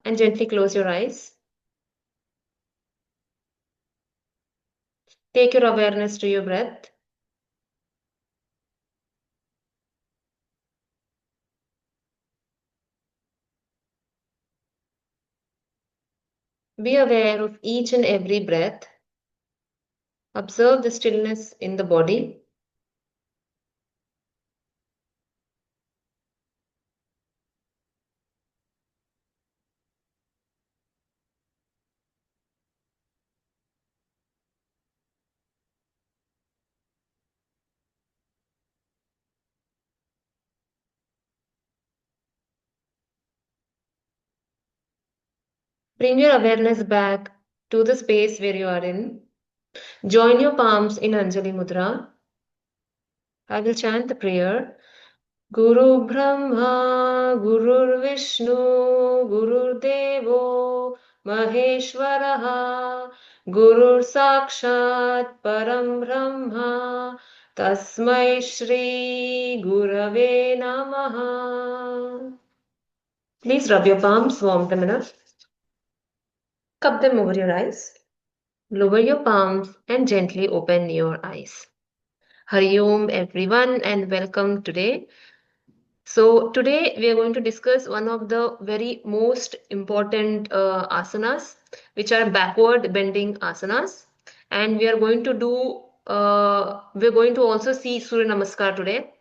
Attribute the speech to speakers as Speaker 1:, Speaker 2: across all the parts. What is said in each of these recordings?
Speaker 1: and gently close your eyes. Take your awareness to your breath. Be aware of each and every breath. Observe the stillness in the body. Bring your awareness back to the space where you are in. Join your palms in Anjali Mudra. I will chant the prayer. Guru Brahma, Gurur Vishnu, Gurur Devo, Maheshwaraha, Gurur Sakshat, Param Brahma, Tasmai Shri Gurave Namaha. Please rub your palms, warm them enough. Cup them over your eyes. Lower your palms and gently open your eyes. Hari Om, everyone, and welcome today. So today we are going to discuss one of the very most important asanas, which are backward bending asanas, and we're going to also see Surya Namaskar today.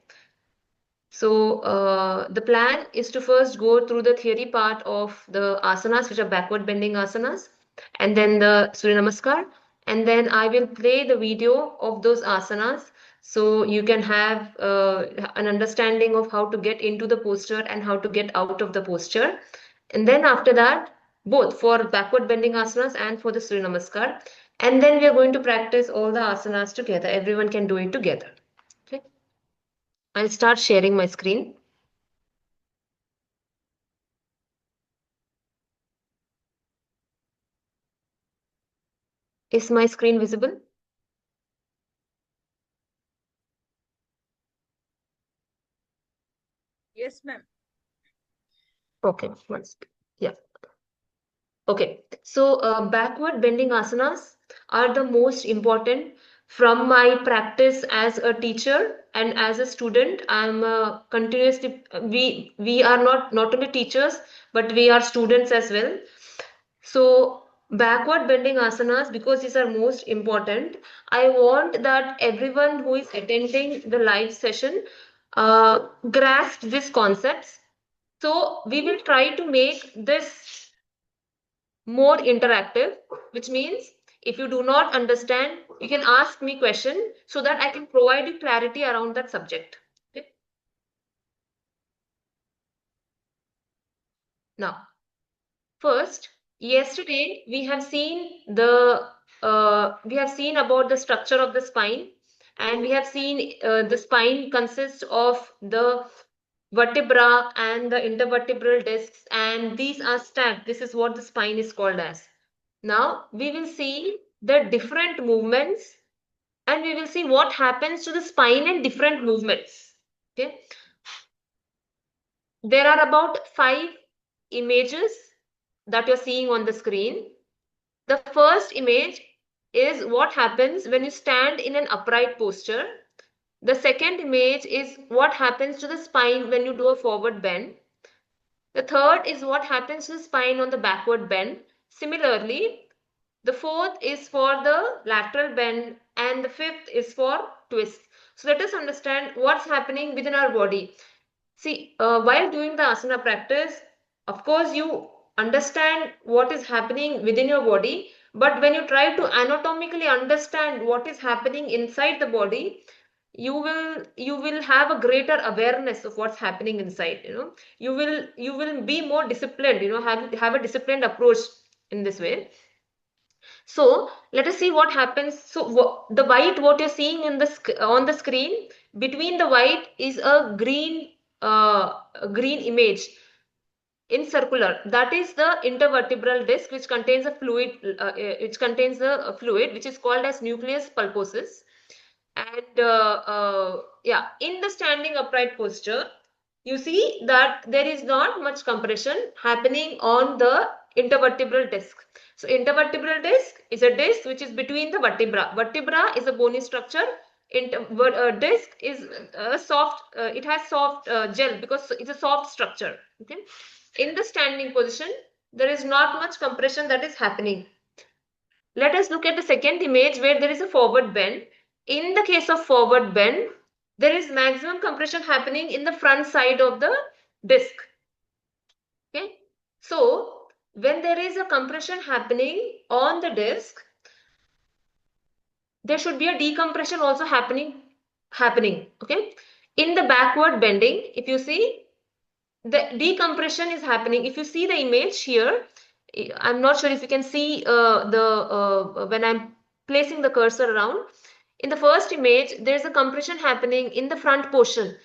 Speaker 1: So the plan is to first go through the theory part of the asanas, which are backward bending asanas, and then the Surya Namaskar, and then I will play the video of those asanas so you can have an understanding of how to get into the posture and how to get out of the posture. And then after that, both for backward bending asanas and for the Surya Namaskar. And then we are going to practice all the asanas together. Everyone can do it together. Okay. I'll start sharing my screen. Is my screen visible?
Speaker 2: Yes, ma'am.
Speaker 1: Okay, one second. Yeah. Okay. So backward bending asanas are the most important from my practice as a teacher and as a student. I'm continuously we are not only teachers but we are students as well. So backward bending asanas, because these are most important, I want that everyone who is attending the live session grasp these concepts. So we will try to make this more interactive, which means if you do not understand, you can ask me question so that I can provide you clarity around that subject. Okay? Now, first, yesterday we have seen about the structure of the spine, and we have seen the spine consists of the vertebra and the intervertebral discs, and these are stacked. This is what the spine is called as. Now we will see the different movements and we will see what happens to the spine in different movements. Okay. There are about 5 images that you're seeing on the screen. The first image is what happens when you stand in an upright posture. The second image is what happens to the spine when you do a forward bend. The third is what happens to the spine on the backward bend. Similarly, the fourth is for the lateral bend and the fifth is for twist. So let us understand what's happening within our body. See, while doing the asana practice, of course, you understand what is happening within your body, but when you try to anatomically understand what is happening inside the body, you will have a greater awareness of what's happening inside. You will be more disciplined. Have a disciplined approach in this way. So let us see what happens. So the white, what you're seeing in the on the screen, between the white is a green image in circular. That is the intervertebral disc, which contains a fluid, which contains the fluid which is called as nucleus pulposus. And yeah, in the standing upright posture, you see that there is not much compression happening on the intervertebral disc. So intervertebral disc is a disc which is between the vertebra. Vertebra is a bony structure. Disc is soft. It has soft gel because it's a soft structure. Okay. In the standing position, there is not much compression that is happening. Let us look at the second image where there is a forward bend. In the case of forward bend, there is maximum compression happening in the front side of the disc. Okay. So when there is a compression happening on the disc, there should be a decompression also happening. Okay. In the backward bending, if you see, the decompression is happening. If you see the image here, I'm not sure if you can see when I'm placing the cursor around. In the first image, there is a compression happening in the front portion.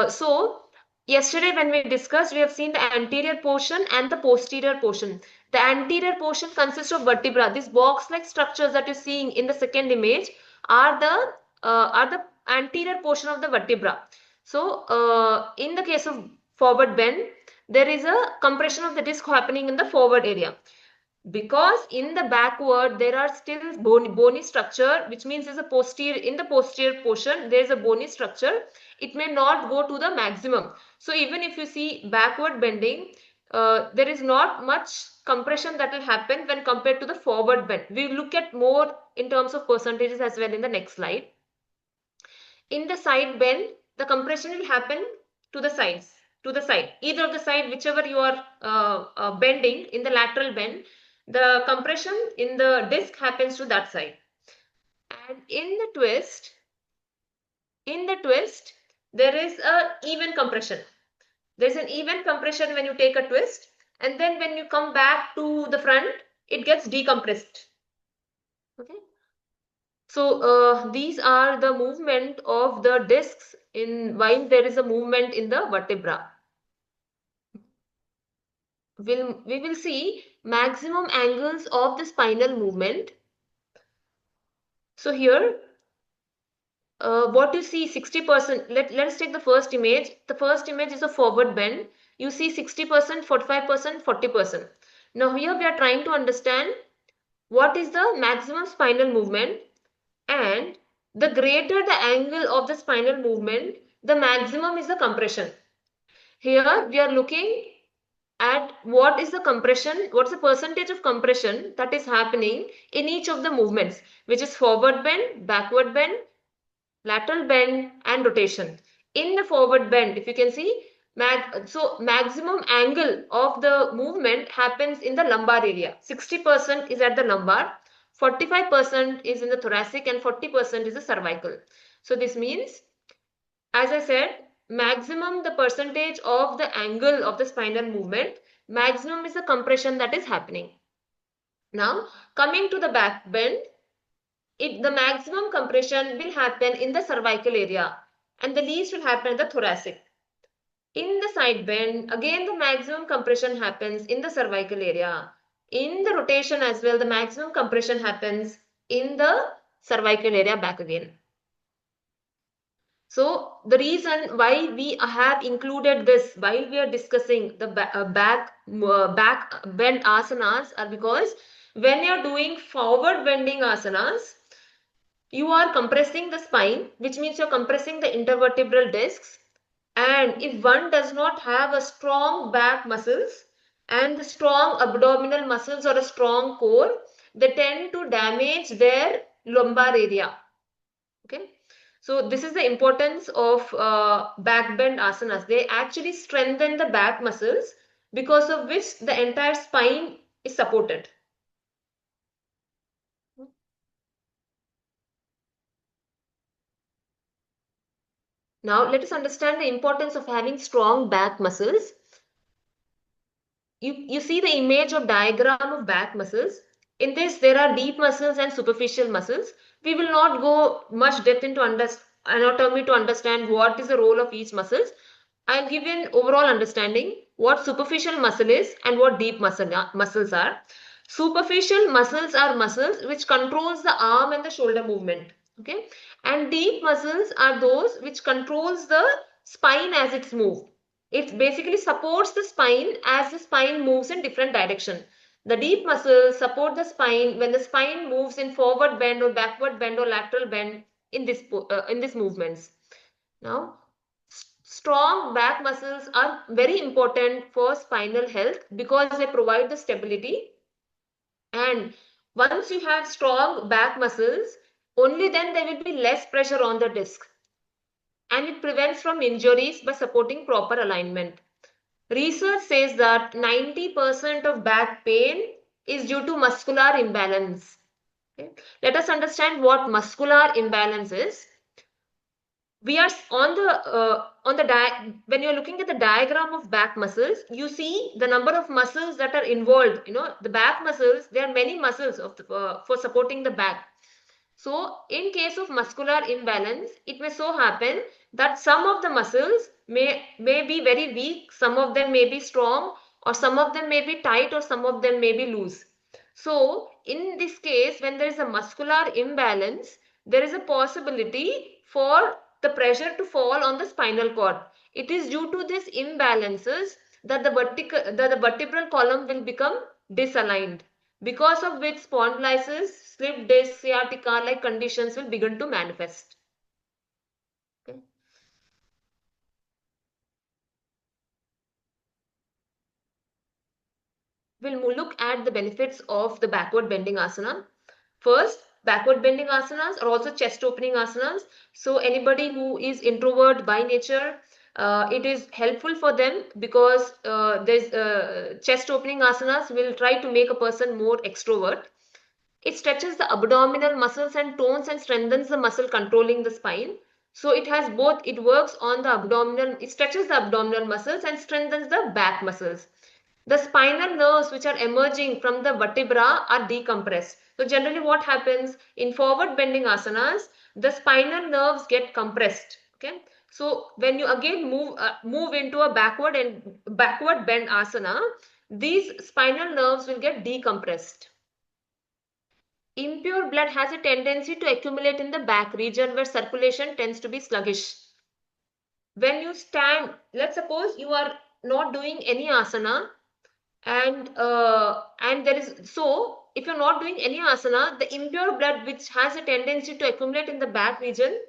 Speaker 1: So yesterday when we discussed, we have seen the anterior portion and the posterior portion. The anterior portion consists of vertebra. These box-like structures that you're seeing in the second image are the anterior portion of the vertebra. So in the case of forward bend, there is a compression of the disc happening in the forward area. Because in the backward there are still bony structure, which means in the posterior portion there is a bony structure, it may not go to the maximum. So even if you see backward bending, there is not much compression that will happen when compared to the forward bend. We will look at more in terms of percentages as well in the next slide. In the side bend, the compression will happen to the sides, either of the side, whichever you are bending. In the lateral bend, the compression in the disc happens to that side. And in the twist, there is a even compression. There's an even compression when you take a twist, and then when you come back to the front, it gets decompressed. Okay. So these are the movement of the discs in while there is a movement in the vertebra. We will see maximum angles of the spinal movement. So here, what you see 60%, let's take the first image. The first image is a forward bend. You see 60%, 45%, 40%. Now here we are trying to understand what is the maximum spinal movement, and the greater the angle of the spinal movement, the maximum is the compression. Here we are looking at what is the compression, what's the percentage of compression that is happening in each of the movements, which is forward bend, backward bend, lateral bend and rotation. In the forward bend, if you can see, maximum angle of the movement happens in the lumbar area. 60% is at the lumbar, 45% is in the thoracic and 40% is the cervical. So this means, as I said, maximum the percentage of the angle of the spinal movement, maximum is the compression that is happening. Now coming to the back bend, the maximum compression will happen in the cervical area and the least will happen in the thoracic. In the side bend, again the maximum compression happens in the cervical area. In the rotation as well, the maximum compression happens in the cervical area back again. So the reason why we have included this while we are discussing the back bend asanas are because when you are doing forward bending asanas, you are compressing the spine, which means you are compressing the intervertebral discs. And if one does not have a strong back muscles and the strong abdominal muscles or a strong core, they tend to damage their lumbar area. Okay. So this is the importance of back bend asanas. They actually strengthen the back muscles, because of which the entire spine is supported. Now let us understand the importance of having strong back muscles. You see the image of diagram of back muscles. In this, there are deep muscles and superficial muscles. We will not go much depth into anatomy to understand what is the role of each muscles. I'll give you an overall understanding what superficial muscle is and what deep muscles are. Superficial muscles are muscles which controls the arm and the shoulder movement. Okay, and deep muscles are those which controls the spine as it's moved. It basically supports the spine as the spine moves in different direction. The deep muscles support the spine when the spine moves in forward bend or backward bend or lateral bend in this movements. Now, strong back muscles are very important for spinal health because they provide the stability. And once you have strong back muscles, only then there will be less pressure on the disc. And it prevents from injuries by supporting proper alignment. Research says that 90% of back pain is due to muscular imbalance. Okay. Let us understand what muscular imbalance is. We are on the when you're looking at the diagram of back muscles, you see the number of muscles that are involved. The back muscles, there are many muscles for supporting the back. So in case of muscular imbalance, it may so happen that some of the muscles may be very weak, some of them may be strong, or some of them may be tight, or some of them may be loose. So in this case, when there is a muscular imbalance, there is a possibility for the pressure to fall on the spinal cord. It is due to these imbalances that the vertebral column will become disaligned, because of which spondylitis, slip disc, sciatica like conditions will begin to manifest. Okay. We'll look at the benefits of the backward bending asana. First, backward bending asanas are also chest opening asanas. So anybody who is introvert by nature, it is helpful for them because there's chest opening asanas will try to make a person more extrovert. It stretches the abdominal muscles and tones and strengthens the muscle controlling the spine. So it has both, it works on the abdominal, it stretches the abdominal muscles and strengthens the back muscles. The spinal nerves which are emerging from the vertebra are decompressed. So generally what happens in forward bending asanas, the spinal nerves get compressed. Okay. So when you again move into a backward bend asana, these spinal nerves will get decompressed. Impure blood has a tendency to accumulate in the back region where circulation tends to be sluggish. When you stand, let's suppose you are not doing any asana, and there is, so if you're not doing any asana, the impure blood which has a tendency to accumulate in the back region,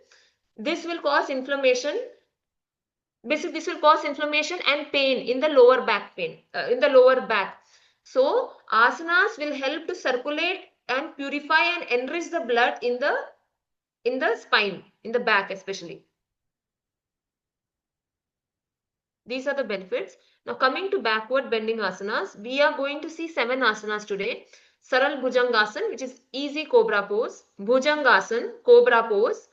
Speaker 1: this will cause inflammation. Basically, this will cause inflammation and pain in the lower back in the lower back. So asanas will help to circulate and purify and enrich the blood in the spine, in the back especially. These are the benefits. Now coming to backward bending asanas, we are going to see 7 asanas today. Saral Bhujangasana, which is easy cobra pose, Bhujangasana, cobra pose,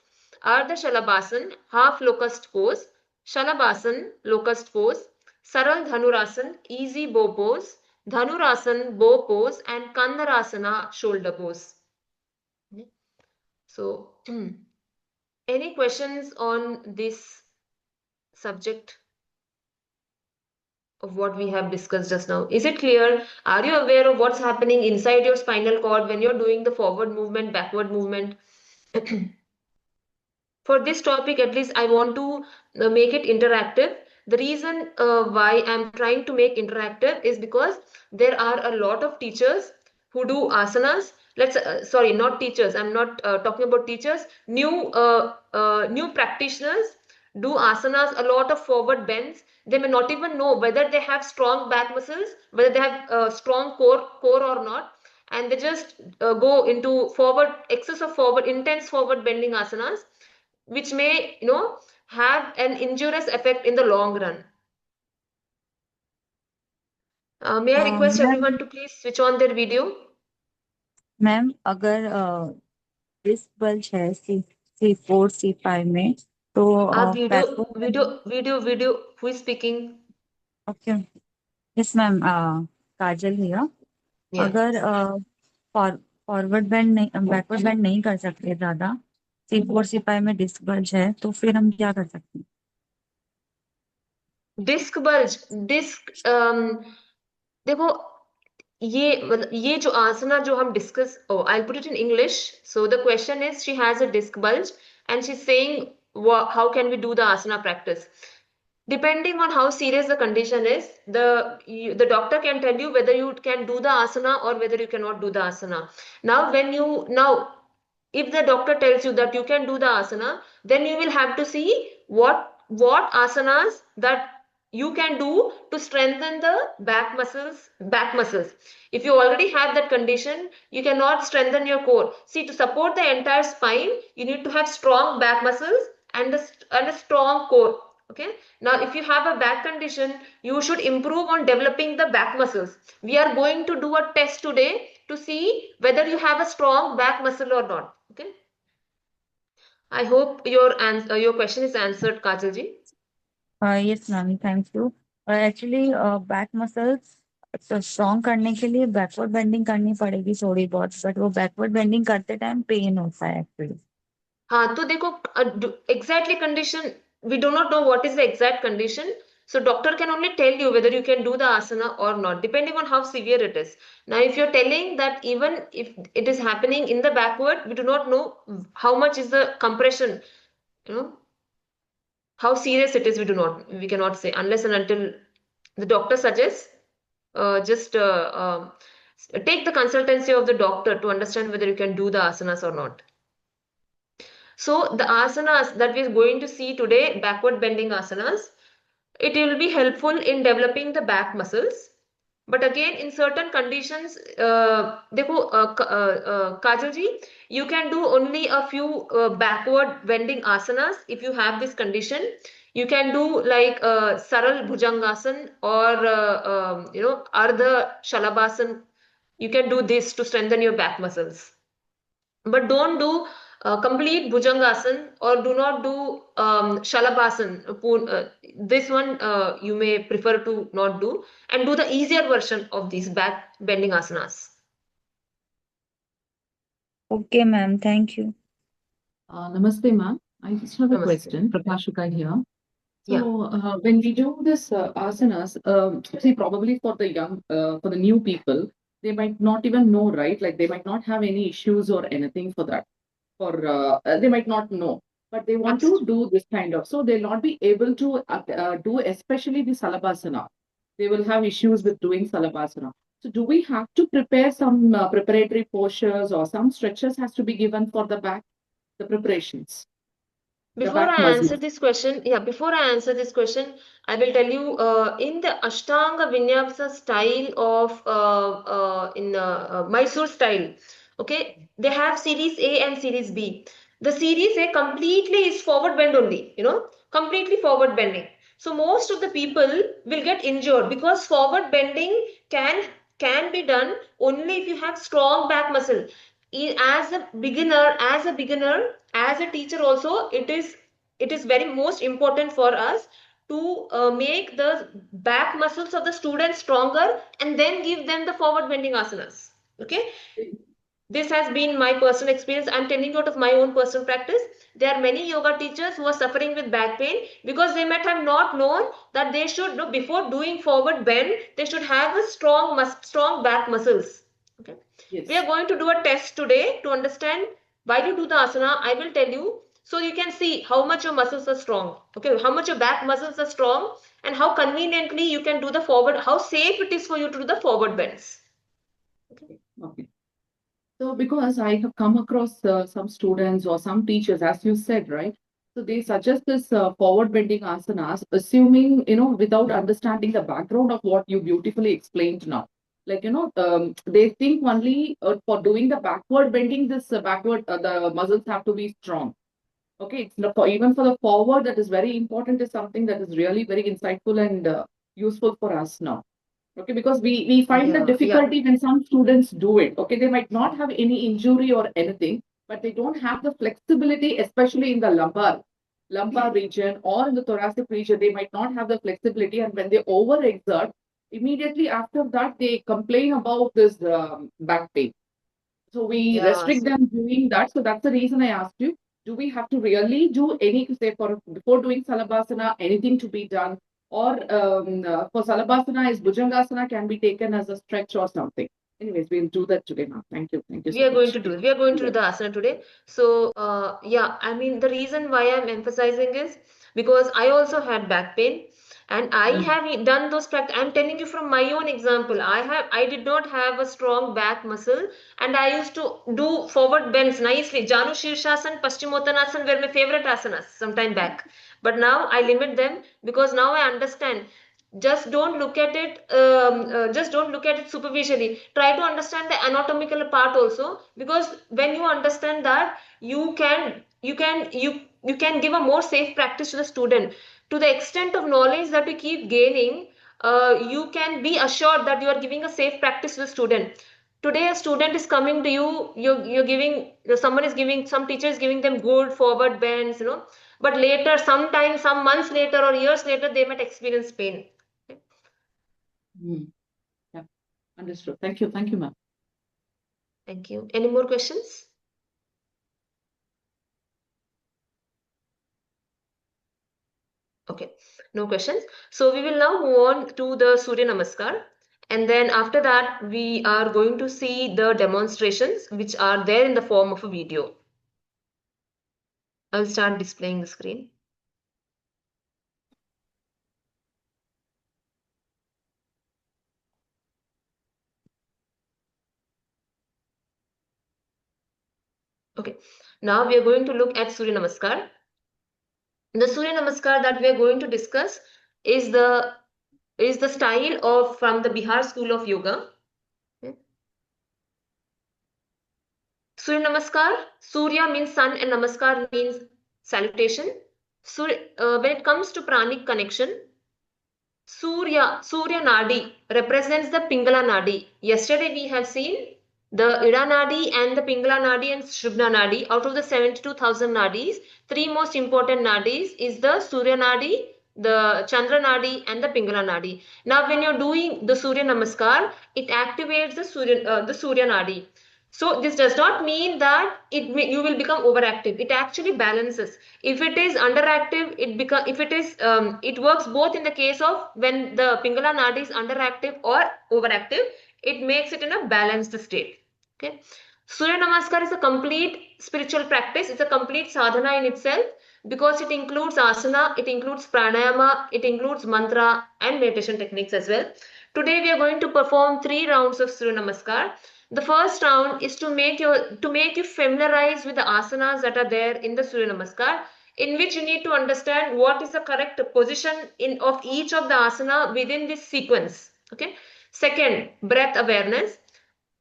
Speaker 1: Ardha Shalabhasan, half locust pose, Shalabhasan, locust pose, Saral Dhanurasan, easy bow pose, Dhanurasan, bow pose, and Kandarasana, shoulder pose. So, any questions on this subject of what we have discussed just now? Is it clear? Are you aware of what's happening inside your spinal cord when you're doing the forward movement, backward movement? For this topic, at least I want to make it interactive. The reason why I'm trying to make interactive is because there are a lot of teachers who do asanas. Sorry, not teachers. I'm not talking about teachers. New practitioners do asanas, a lot of forward bends. They may not even know whether they have strong back muscles, whether they have strong core or not, and they just go into excess of forward, intense forward bending asanas, which may have an injurious effect in the long run. May I request everyone
Speaker 2: ma'am
Speaker 1: to please switch on their video?
Speaker 2: Ma'am अगर disc bulge है C4 C5 में तो
Speaker 1: Video,
Speaker 2: backward
Speaker 1: video, video, video. Who is speaking?
Speaker 2: Okay yes ma'am Kajal here
Speaker 1: Yeah.
Speaker 2: अगर forward bend नहीं backward bend नहीं कर सकते ज्यादा C4 C5 में डिस्क बल्ज है तो फिर हम क्या कर सकते हैं
Speaker 1: Disc bulge, देखो, ये जो आसना जो हम discuss, I'll put it in English. So the question is, she has a disc bulge and she's saying how can we do the asana practice. depending on how serious the condition is, the doctor can tell you whether you can do the asana or whether you cannot do the asana. Now if the doctor tells you that you can do the asana, then you will have to see what asanas that you can do to strengthen the back muscles. If you already have that condition, you cannot strengthen your core. See, to support the entire spine, you need to have strong back muscles and a strong core. Okay, now if you have a back condition, you should improve on developing the back muscles. We are going to do a test today to see whether you have a strong back muscle or not. Okay, I hope your question is answered, Kajal ji.
Speaker 2: Yes ma'am, thank you. Actually back muscles तो strong करने के लिए backward bending करनी पड़ेगी थोड़ी बहुत, but वो backward bending करते टाइम पेन होता है एक्चुअली।
Speaker 1: हाँ, तो देखो, exactly condition, we do not know what is the exact condition. So doctor can only tell you whether you can do the asana or not, depending on how severe it is. Now, if you're telling that even if it is happening in the backward, we do not know how much is the compression, you know, how serious it is. We cannot say unless and until the doctor suggests. Just take the consultancy of the doctor to understand whether you can do the asanas or not. So the asanas that we're going to see today, backward bending asanas, it will be helpful in developing the back muscles. But again, in certain conditions, देखो, Kajal ji, you can do only a few backward bending asanas if you have this condition. You can do like Saral Bhujangasan or Ardha Shalabasan. You can do this to strengthen your back muscles. But don't do complete bhujangasan or do not do shalabasan. This one you may prefer to not do, and do the easier version of these back bending asanas.
Speaker 2: Okay ma'am, thank you.
Speaker 3: Namaste, ma'am. I just have a
Speaker 1: Namaste.
Speaker 3: question. Prakashika here.
Speaker 1: Yeah.
Speaker 3: So, when we do this asanas, see, probably for the young, for the new people, they might not even know, right? Like they might not have any issues or anything for that. They might not know, but they want to do this kind of. So they'll not be able to do, especially the salabhasana. They will have issues with doing salabhasana. So, do we have to prepare some preparatory postures or some stretches has to be given for the back, the preparations?
Speaker 1: Before I answer this question, I will tell you in the Ashtanga Vinyasa style of Mysore style. Okay, they have series A and series B. The series A completely is forward bend only, completely forward bending. So most of the people will get injured because forward bending can be done only if you have strong back muscle. As a teacher also, it is very most important for us to make the back muscles of the students stronger and then give them the forward bending asanas. Okay, this has been my personal experience. I'm telling you out of my own personal practice. There are many yoga teachers who are suffering with back pain because they might have not known that they should know before doing forward bend, they should have a strong back muscles. Okay.
Speaker 3: Yes.
Speaker 1: We are going to do a test today to understand why you do the asana. I will tell you so you can see how much your muscles are strong. Okay, how much your back muscles are strong and how conveniently you can do the forward, how safe it is for you to do the forward bends.
Speaker 3: Okay. So, because I have come across some students or some teachers, as you said, right? So they suggest this forward bending asanas, assuming, without understanding the background of what you beautifully explained now. Like, they think only for doing the backward bending, the muscles have to be strong. Okay, it's not even for the forward, that is very important, is something that is really very insightful and useful for us now. Okay, because we find the difficulty when some students do it. Okay, they might not have any injury or anything, but they don't have the flexibility, especially in the lumbar region or in the thoracic region. They might not have the flexibility, and when they overexert, immediately after that they complain about this back pain. So we restrict them doing that. So that's the reason I asked you, do we have to really do any, say, before doing salabhasana, anything to be done? Or for salabhasana, is bhujangasana can be taken as a stretch or something? Anyways, we'll do that today, ma'am. Thank you. Thank you
Speaker 1: We
Speaker 3: so
Speaker 1: are going
Speaker 3: much.
Speaker 1: to do it. We are going to do the asana today. So, yeah, I mean, the reason why I'm emphasizing is because I also had back pain, and I have done those practice. I'm telling you from my own example. I did not have a strong back muscle, and I used to do forward bends nicely. Janu Shirshasana, Paschimottanasana were my favorite asanas some time back. But now I limit them because now I understand. Just don't look at it superficially. Try to understand the anatomical part also, because when you understand that, you can give a more safe practice to the student. To the extent of knowledge that you keep gaining, you can be assured that you are giving a safe practice to the student. Today a student is coming to you, you're giving, someone is giving, some teacher is giving them good forward bends, but later, sometime, some months later or years later, they might experience pain.
Speaker 3: Yeah, understood. Thank you. Thank you, ma'am.
Speaker 1: Thank you. Any more questions? Okay, no questions. So we will now move on to the Surya Namaskar. And then after that, we are going to see the demonstrations which are there in the form of a video. I'll start displaying the screen. Okay, now we are going to look at Surya Namaskar. The Surya Namaskar that we are going to discuss is the style of from the Bihar school of yoga. Okay. Surya Namaskar, Surya means sun and Namaskar means salutation. When it comes to pranic connection, Surya Nadi represents the Pingala Nadi. Yesterday we have seen the Ida Nadi and the Pingala Nadi and Shubna Nadi. Out of the 72,000 Nadis, three most important Nadis is the Surya Nadi, the Chandra Nadi and the Pingala Nadi. Now when you're doing the Surya Namaskar, it activates the Surya Nadi. So this does not mean that you will become overactive. It actually balances. If it is underactive, it works both in the case of when the Pingala Nadi is underactive or overactive. It makes it in a balanced state. Okay. Surya Namaskar is a complete spiritual practice. It's a complete sadhana in itself because it includes asana, it includes pranayama, it includes mantra and meditation techniques as well. Today we are going to perform 3 rounds of Surya Namaskar. The first round is to make you familiarize with the asanas that are there in the Surya Namaskar, in which you need to understand what is the correct position of each of the asana within this sequence. Okay. Second, breath awareness.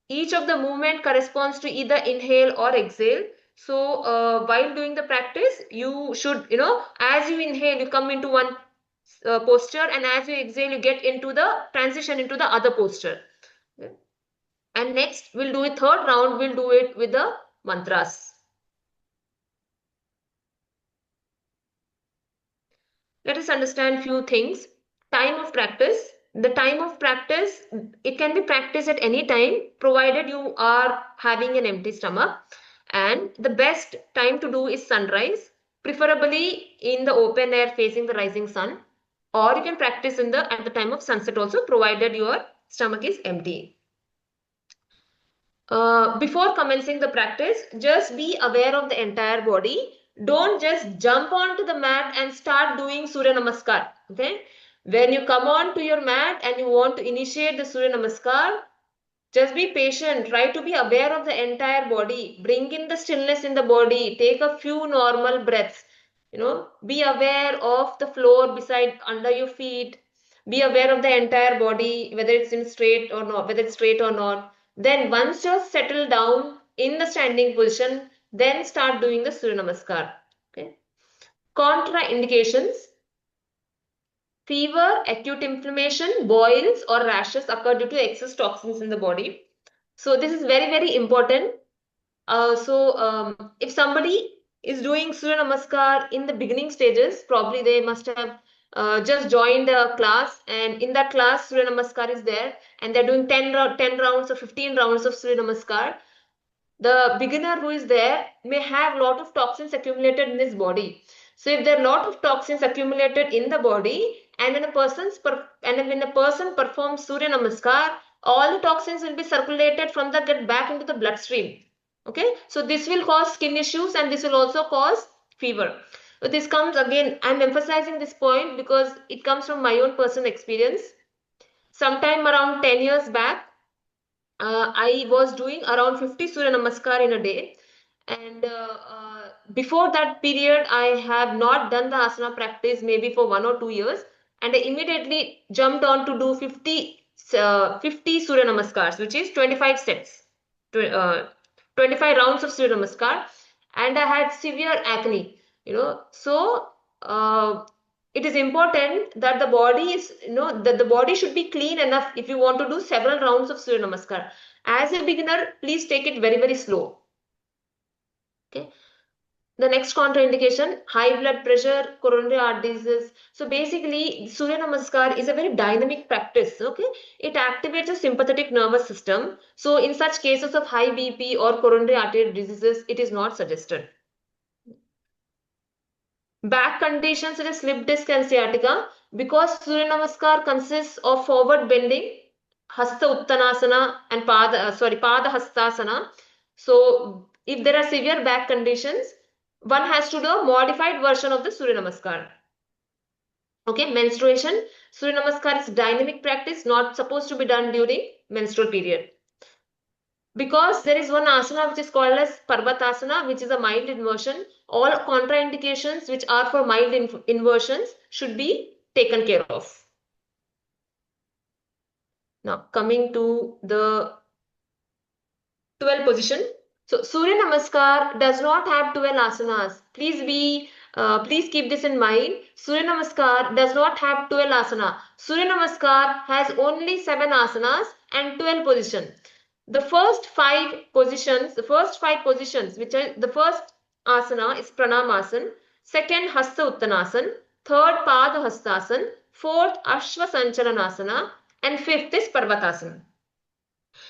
Speaker 1: Each of the movement corresponds to either inhale or exhale. So while doing the practice, you should, as you inhale, you come into one posture, and as you exhale, you get into the transition into the other posture. Okay. And next, we'll do a third round, we'll do it with the mantras. Let us understand few things. Time of practice. The time of practice, it can be practiced at any time, provided you are having an empty stomach. And the best time to do is sunrise, preferably in the open air facing the rising sun. Or you can practice at the time of sunset also, provided your stomach is empty. Before commencing the practice, just be aware of the entire body. Don't just jump onto the mat and start doing Surya Namaskar. Okay? When you come on to your mat and you want to initiate the Surya Namaskar, just be patient. Try to be aware of the entire body. Bring in the stillness in the body. Take a few normal breaths. Be aware of the floor beside under your feet. Be aware of the entire body, whether it's in straight or not, whether it's straight or not. Then once you're settled down in the standing position, then start doing the Surya Namaskar. Okay. Contraindications. Fever, acute inflammation, boils or rashes occur due to excess toxins in the body. So this is very, very important. If somebody is doing Surya Namaskar in the beginning stages, probably they must have just joined a class, and in that class Surya Namaskar is there, and they're doing 10 rounds or 15 rounds of Surya Namaskar. The beginner who is there may have a lot of toxins accumulated in his body. So if there are a lot of toxins accumulated in the body, and when a person performs Surya Namaskar, all the toxins will be circulated from the gut back into the bloodstream. Okay, so this will cause skin issues and this will also cause fever. But this comes again, I'm emphasizing this point because it comes from my own personal experience. Sometime around 10 years back, I was doing around 50 Surya Namaskar in a day. And before that period, I have not done the asana practice maybe for 1 or 2 years. And I immediately jumped on to do 50 Surya Namaskars, which is 25 sets, 25 rounds of Surya Namaskar. And I had severe acne, So, uh, it is important that the body is, that the body should be clean enough if you want to do several rounds of Surya Namaskar. As a beginner, please take it very, very slow. Okay. The next contraindication, high blood pressure, coronary heart disease. So basically, Surya Namaskar is a very dynamic practice. Okay. It activates the sympathetic nervous system. So in such cases of high BP or coronary artery diseases, it is not suggested. Back conditions such as slip disc and sciatica, because Surya Namaskar consists of forward bending, Hasta Uttanasana and Pada Hastasana. So if there are severe back conditions, one has to do a modified version of the Surya Namaskar. Okay, menstruation. Surya Namaskar is dynamic practice, not supposed to be done during menstrual period. Because there is one asana which is called as Parvatasana, which is a mild inversion. All contraindications which are for mild inversions should be taken care of. Now, coming to the 12 position. So, Surya Namaskar does not have 12 asanas. Please keep this in mind. Surya Namaskar does not have 12 asana. Surya Namaskar has only 7 asanas and 12 positions. The first five positions, which are the first asana is Pranayama, second Hasta Uttanasan, third Pada Hastasan, fourth Ashwa Sanchalanasana, and fifth is Parvatasana.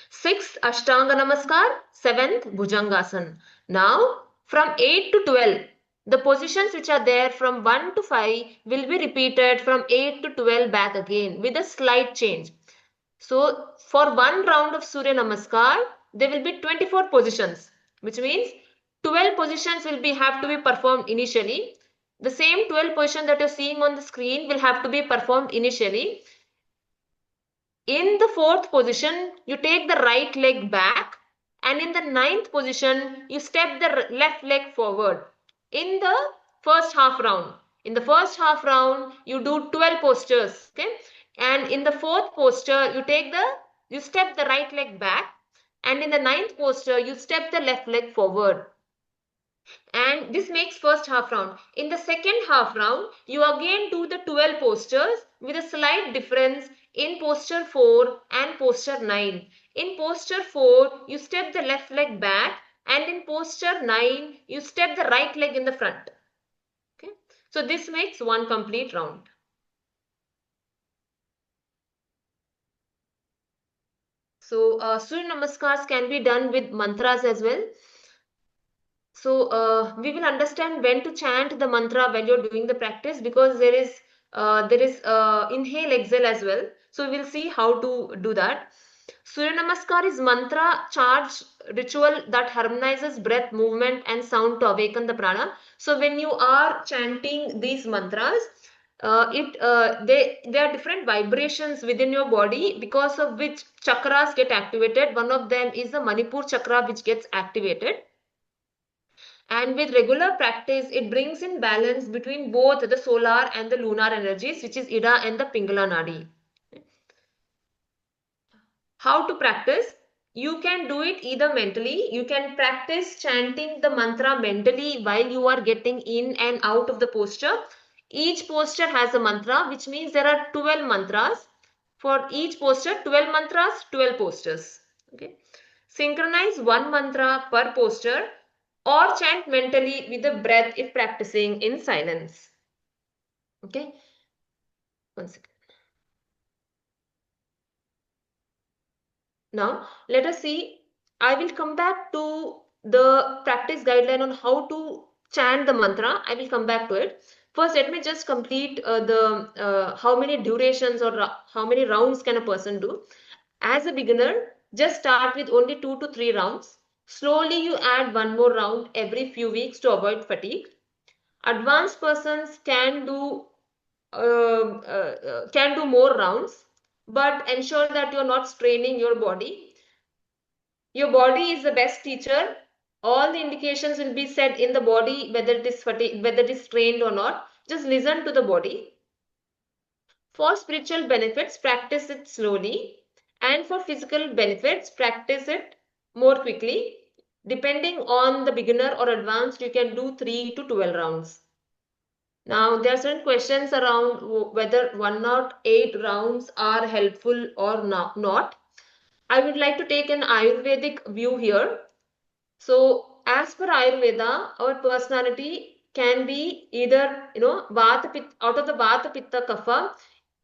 Speaker 1: Sixth Ashtanga Namaskar, seventh Bhujangasana. Now from 8 to 12, the positions which are there from 1 to 5 will be repeated from 8 to 12 back again with a slight change. So for one round of Surya Namaskar, there will be 24 positions, which means 12 positions have to be performed initially. The same 12 positions that you're seeing on the screen will have to be performed initially. In the fourth position, you take the right leg back, and in the ninth position, you step the left leg forward. In the first half round, you do 12 postures, okay? And in the fourth posture, you step the right leg back, and in the ninth posture, you step the left leg forward. And this makes first half round. In the second half round, you again do the 12 postures with a slight difference in posture 4 and posture 9. In posture 4, you step the left leg back, and in posture 9, you step the right leg in the front. Okay? So this makes one complete round. So Surya Namaskars can be done with mantras as well. So we will understand when to chant the mantra when you're doing the practice, because there is inhale exhale as well. So we will see how to do that. Surya Namaskar is mantra charged ritual that harmonizes breath, movement and sound to awaken the prana. So when you are chanting these mantras, there are different vibrations within your body, because of which chakras get activated. One of them is the Manipur chakra, which gets activated. And with regular practice, it brings in balance between both the solar and the lunar energies, which is Ida and the Pingala Nadi. How to practice? You can do it either mentally. You can practice chanting the mantra mentally while you are getting in and out of the posture. Each posture has a mantra, which means there are 12 mantras. For each posture, 12 mantras, 12 postures. Okay. Synchronize one mantra per posture, or chant mentally with the breath if practicing in silence. Okay. One second. Now, let us see. I will come back to the practice guideline on how to chant the mantra. I will come back to it. First, let me just complete how many durations or how many rounds can a person do. As a beginner, just start with only 2 to 3 rounds. Slowly you add one more round every few weeks to avoid fatigue. Advanced persons can do more rounds, but ensure that you're not straining your body. Your body is the best teacher. All the indications will be said in the body, whether it is fatigue, whether it is strained or not. Just listen to the body. For spiritual benefits, practice it slowly, and for physical benefits, practice it more quickly. Depending on the beginner or advanced, you can do 3 to 12 rounds. Now, there are certain questions around whether 108 rounds are helpful or not. I would like to take an Ayurvedic view here. So, as per Ayurveda, our personality can be either, Vata, out of the Vata, Pitta, Kapha,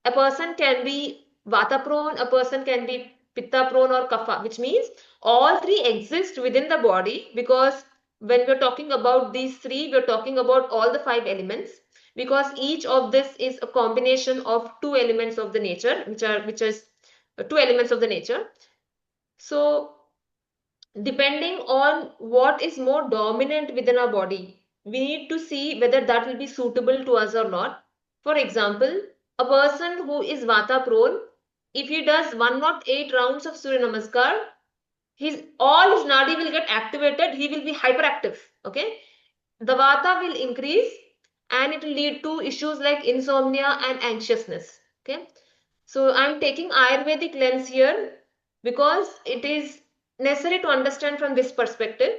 Speaker 1: a person can be Vata prone, a person can be Pitta prone or Kapha, which means all three exist within the body, because when we're talking about these three, we're talking about all the 5 elements, because each of this is a combination of 2 elements of the nature, which is 2 elements of the nature. So depending on what is more dominant within our body, we need to see whether that will be suitable to us or not. For example, a person who is Vata prone, if he does 108 rounds of Surya Namaskar, all his nadi will get activated, he will be hyperactive. Okay, the Vata will increase and it will lead to issues like insomnia and anxiousness. Okay, so I'm taking Ayurvedic lens here because it is necessary to understand from this perspective.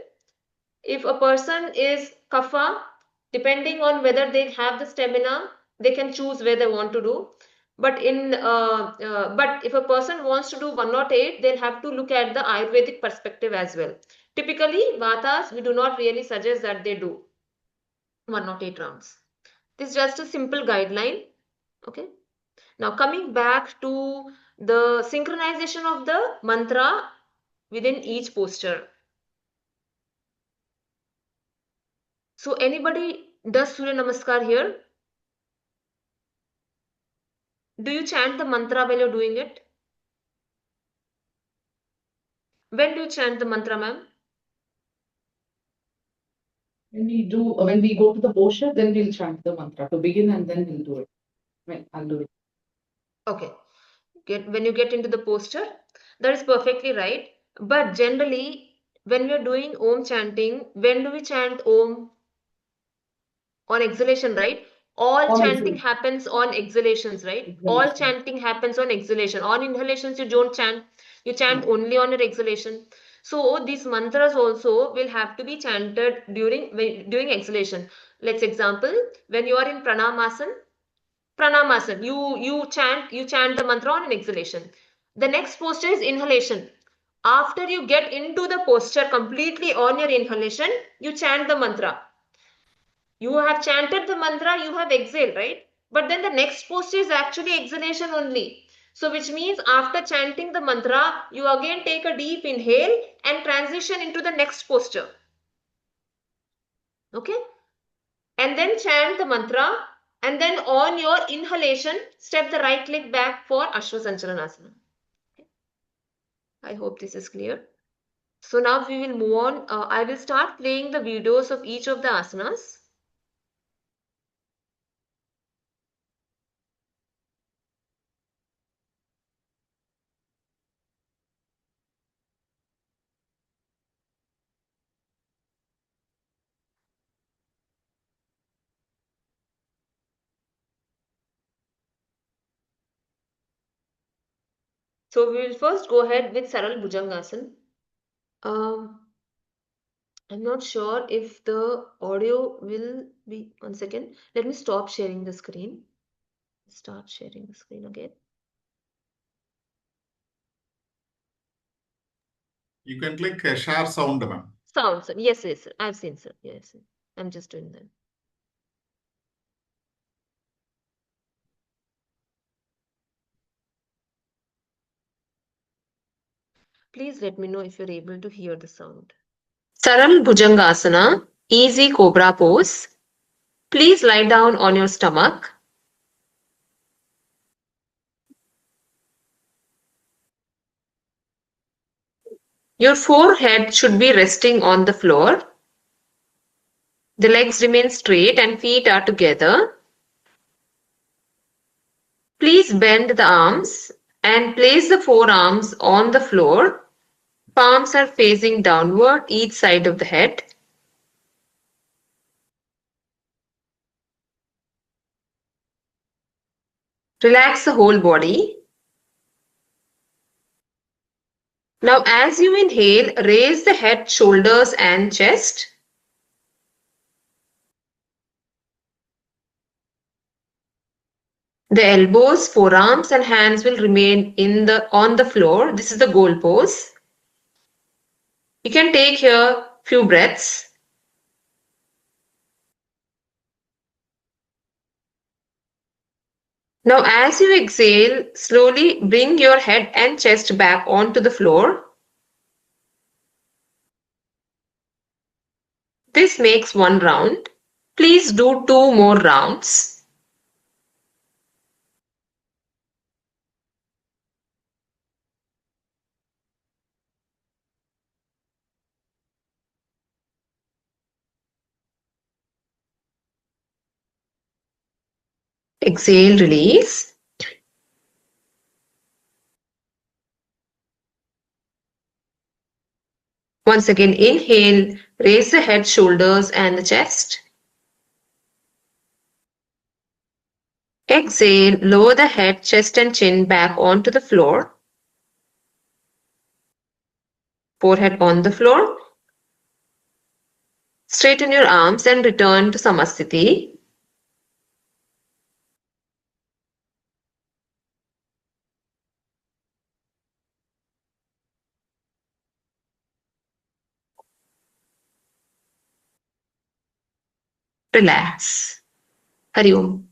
Speaker 1: If a person is Kapha, depending on whether they have the stamina, they can choose where they want to do. But if a person wants to do 108, they'll have to look at the Ayurvedic perspective as well. Typically, Vatas, we do not really suggest that they do 108 rounds. This is just a simple guideline. Okay. Now coming back to the synchronization of the mantra within each posture. So anybody does Surya Namaskar here? Do you chant the mantra while you're doing it? When do you chant the mantra, ma'am?
Speaker 3: When we go to the posture, then we'll chant the mantra to begin, and then we'll do it. I'll do it.
Speaker 1: Okay. When you get into the posture, that is perfectly right. But generally, when we are doing Om chanting, when do we chant Om? On exhalation, right? All
Speaker 3: On
Speaker 1: chanting
Speaker 3: exhalation.
Speaker 1: happens on exhalations, right? All
Speaker 3: Exhalation.
Speaker 1: chanting happens on exhalation. On inhalations, you don't chant. You chant only on your exhalation. So these mantras also will have to be chanted during exhalation. Let's example, when you are in pranamasan, you chant the mantra on an exhalation. The next posture is inhalation. After you get into the posture completely on your inhalation, you chant the mantra. You have chanted the mantra, you have exhaled, right? But then the next posture is actually exhalation only. So which means after chanting the mantra, you again take a deep inhale and transition into the next posture. Okay? And then chant the mantra, and then on your inhalation, step the right leg back for Ashwasanchalanasana. Okay? I hope this is clear. So now we will move on. I will start playing the videos of each of the asanas. So we will first go ahead with Saral Bhujangasana. I'm not sure if the audio will be. 1 second. Let me stop sharing the screen. Start sharing the screen again.
Speaker 4: You can click share sound, ma'am.
Speaker 1: Sound, sir. Yes, yes, sir. I've seen, sir. Yes, sir. I'm just doing that. Please let me know if you're able to hear the sound. Saral Bhujangasana, easy cobra pose. Please lie down on your stomach. Your forehead should be resting on the floor. The legs remain straight and feet are together. Please bend the arms and place the forearms on the floor. Palms are facing downward each side of the head. Relax the whole body. Now as you inhale, raise the head, shoulders and chest. The elbows, forearms and hands will remain on the floor. This is the goal pose. You can take here few breaths. Now as you exhale, slowly bring your head and chest back onto the floor. This makes one round. Please do 2 more rounds. Exhale, release. Once again, inhale, raise the head, shoulders and the chest. Exhale, lower the head, chest and chin back onto the floor. Forehead on the floor. Straighten your arms and return to Samasthiti. Relax. Hari Om.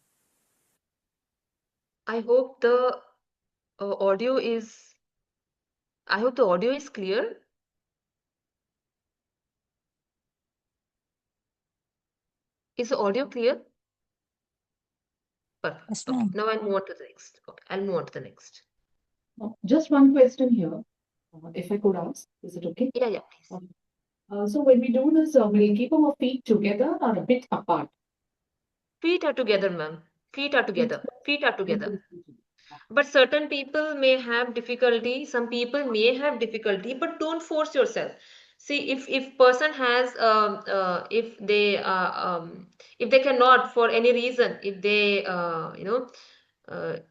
Speaker 1: I hope the audio is clear. Is the audio clear? Perfect.
Speaker 2: Yes,
Speaker 1: Okay.
Speaker 2: ma'am.
Speaker 1: Now I'll move on to the next. Okay. I'll move on to the next.
Speaker 3: Just one question here, if I could ask, is it okay?
Speaker 1: Yeah, please.
Speaker 3: So when we do this, we'll keep our feet together or a bit apart?
Speaker 1: Feet are together, ma'am. Feet are together. Feet are together.
Speaker 3: Okay.
Speaker 1: But certain people may have difficulty, some people may have difficulty, but don't force yourself. See, if person has if they cannot for any reason, if they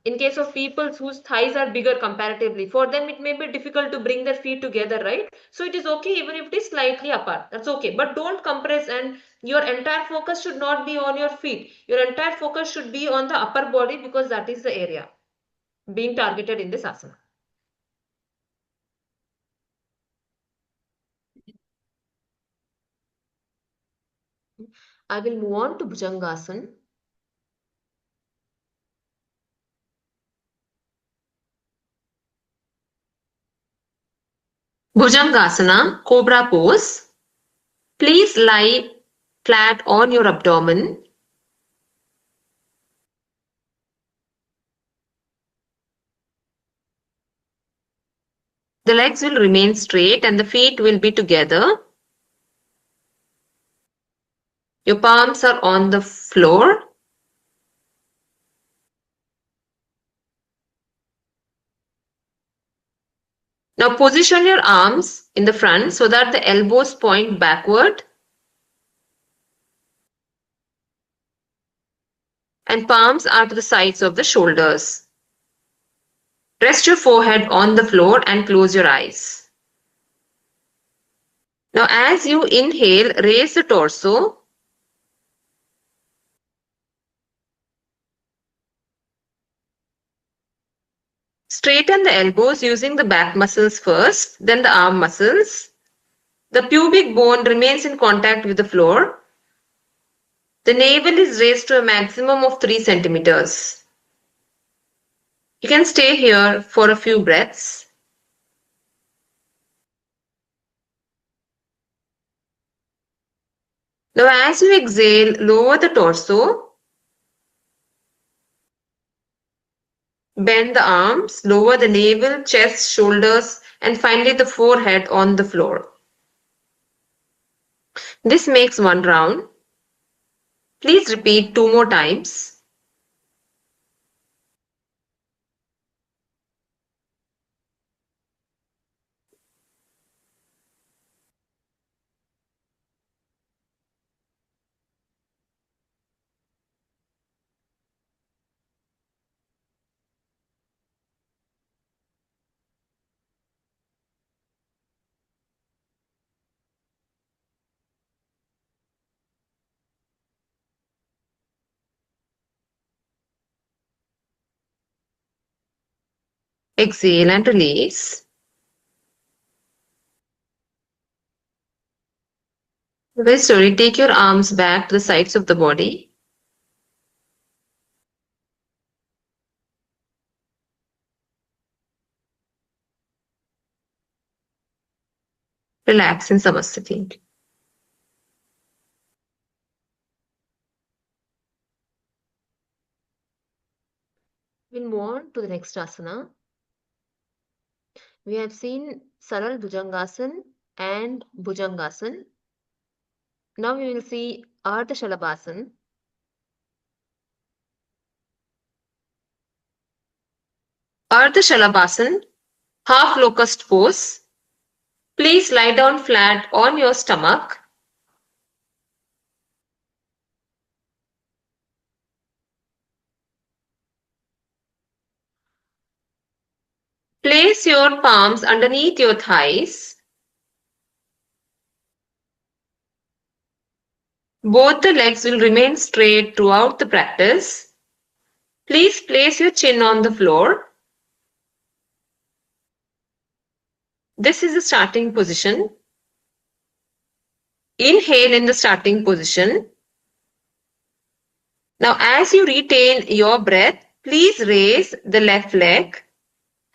Speaker 1: in case of people whose thighs are bigger comparatively, for them it may be difficult to bring their feet together, right? So it is okay even if it is slightly apart, that's okay, but don't compress, and your entire focus should not be on your feet. Your entire focus should be on the upper body, because that is the area being targeted in this asana. I will move on to Bhujangasana. Bhujangasana, cobra pose. Please lie flat on your abdomen. The legs will remain straight and the feet will be together. Your palms are on the floor. Now position your arms in the front so that the elbows point backward and palms are to the sides of the shoulders. Rest your forehead on the floor and close your eyes. Now as you inhale, raise the torso. Straighten the elbows using the back muscles first, then the arm muscles. The pubic bone remains in contact with the floor. The navel is raised to a maximum of 3 centimeters. You can stay here for a few breaths. Now as you exhale, lower the torso. Bend the arms, lower the navel, chest, shoulders and finally the forehead on the floor. This makes one round. Please repeat 2 more times. Exhale and release. Very slowly take your arms back to the sides of the body. Relax in Samasthiti. We'll move on to the next asana. We have seen Saral Bhujangasana and Bhujangasana. Now we will see Ardha Shalabhasana. Ardha Shalabhasana, half locust pose. Please lie down flat on your stomach. Place your palms underneath your thighs. Both the legs will remain straight throughout the practice. Please place your chin on the floor. This is the starting position. Inhale in the starting position. Now, as you retain your breath, please raise the left leg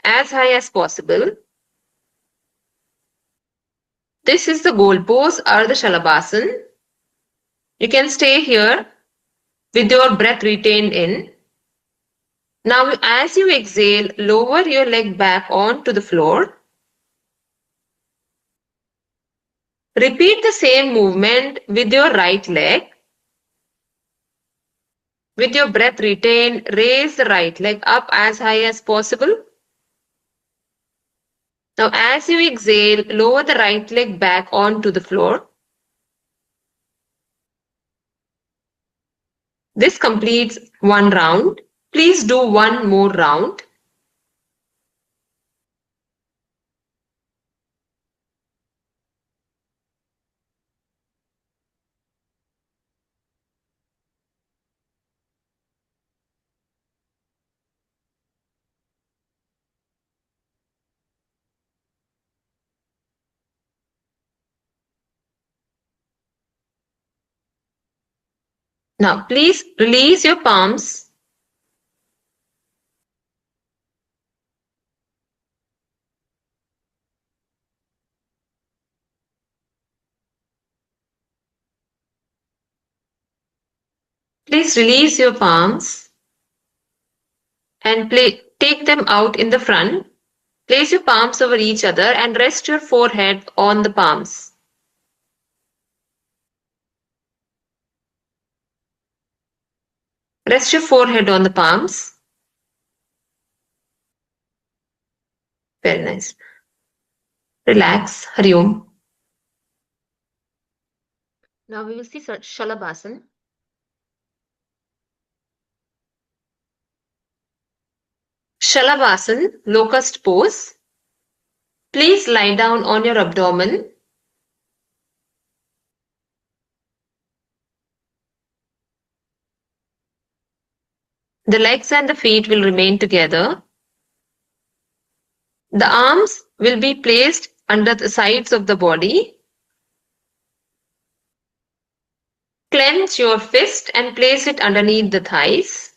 Speaker 1: as high as possible. This is the goal pose, Ardha Shalabhasana. You can stay here with your breath retained in. Now, as you exhale, lower your leg back onto the floor. Repeat the same movement with your right leg. With your breath retained, raise the right leg up as high as possible. Now, as you exhale, lower the right leg back onto the floor. This completes one round. Please do one more round. Now, please release your palms. Please release your palms and take them out in the front. Place your palms over each other and rest your forehead on the palms. Rest your forehead on the palms. Very nice. Relax. Hari Om. Now we will see Shalabhasana. Shalabhasana, locust pose. Please lie down on your abdomen. The legs and the feet will remain together. The arms will be placed under the sides of the body. Clench your fist and place it underneath the thighs.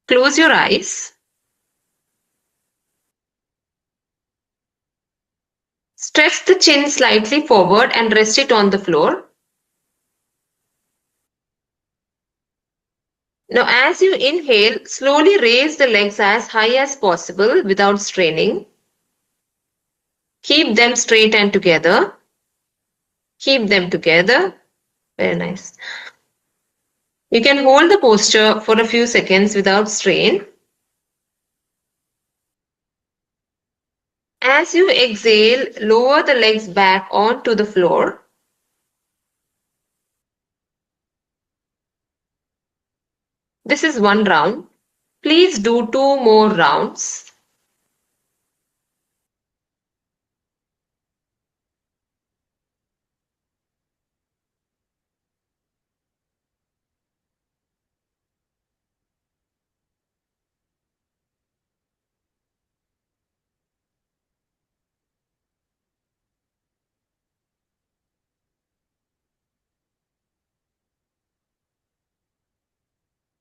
Speaker 1: Close your eyes. Stretch the chin slightly forward and rest it on the floor. Now, as you inhale, slowly raise the legs as high as possible without straining. Keep them straight and together. Keep them together. Very nice. You can hold the posture for a few seconds without strain. As you exhale, lower the legs back onto the floor. This is one round. Please do 2 more rounds.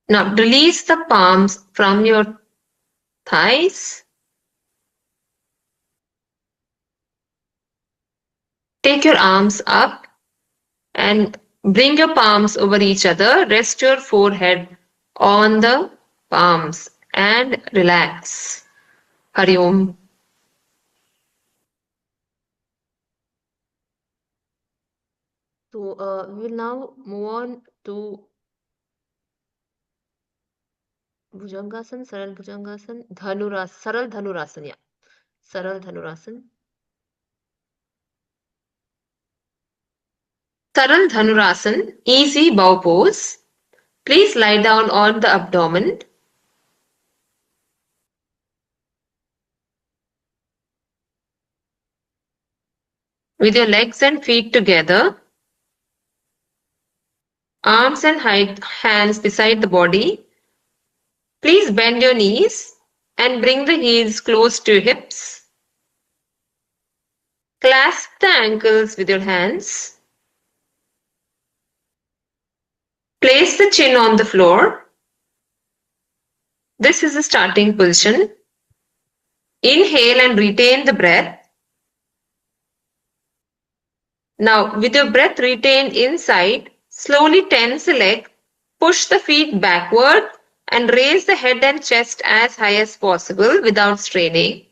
Speaker 1: Now release the palms from your thighs. Take your arms up and bring your palms over each other. Rest your forehead on the palms and relax. Hari Om. So we will now move on to Bhujangasana, Saral Bhujangasana, Saral Dhanurasana. Yeah. Saral Dhanurasana. Saral Dhanurasana, easy bow pose. Please lie down on the abdomen. With your legs and feet together. Arms and hands beside the body. Please bend your knees and bring the heels close to your hips. Clasp the ankles with your hands. Place the chin on the floor. This is the starting position. Inhale and retain the breath. Now, with your breath retained inside, slowly tense the leg, push the feet backward and raise the head and chest as high as possible without straining.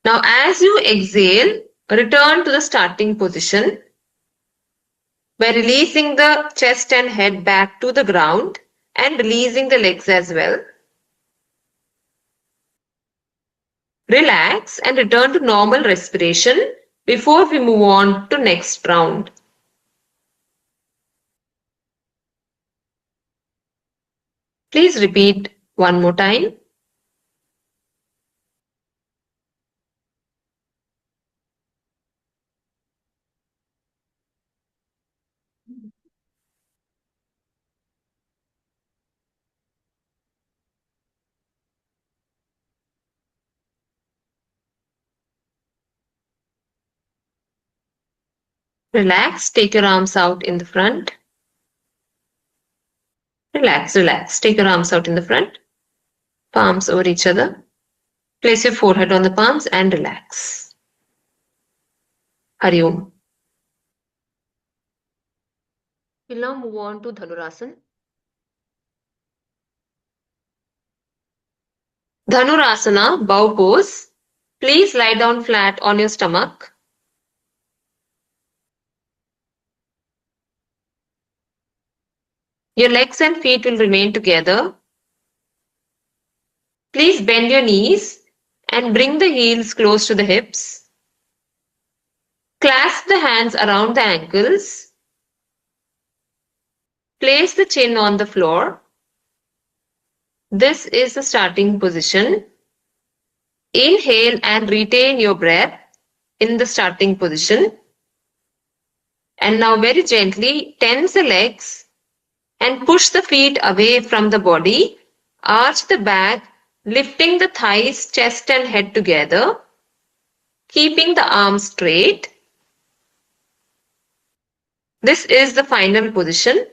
Speaker 1: Now, as you exhale, return to the starting position by releasing the chest and head back to the ground and releasing the legs as well. Relax and return to normal respiration before we move on to next round. Please repeat one more time. Relax, take your arms out in the front. Relax, relax. Take your arms out in the front. Palms over each other. Place your forehead on the palms and relax. Hari Om. We'll now move on to Dhanurasana. Dhanurasana, bow pose. Please lie down flat on your stomach. Your legs and feet will remain together. Please bend your knees and bring the heels close to the hips. Clasp the hands around the ankles. Place the chin on the floor. This is the starting position. Inhale and retain your breath in the starting position. And now very gently tense the legs and push the feet away from the body. Arch the back, lifting the thighs, chest and head together. Keeping the arms straight. This is the final position.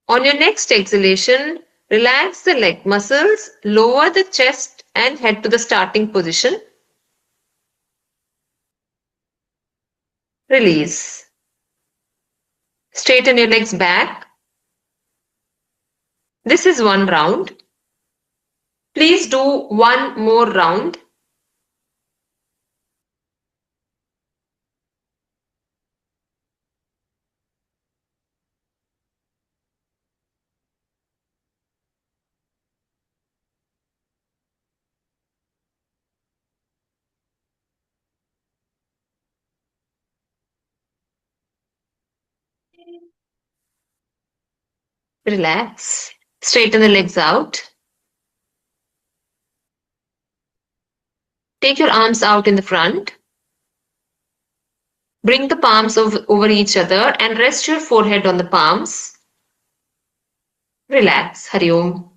Speaker 1: On your next exhalation, relax the leg muscles, lower the chest and head to the starting position. Release. Straighten your legs back. This is one round. Please do one more round. Relax. Straighten the legs out. Take your arms out in the front. Bring the palms over each other and rest your forehead on the palms. Relax. Hari Om.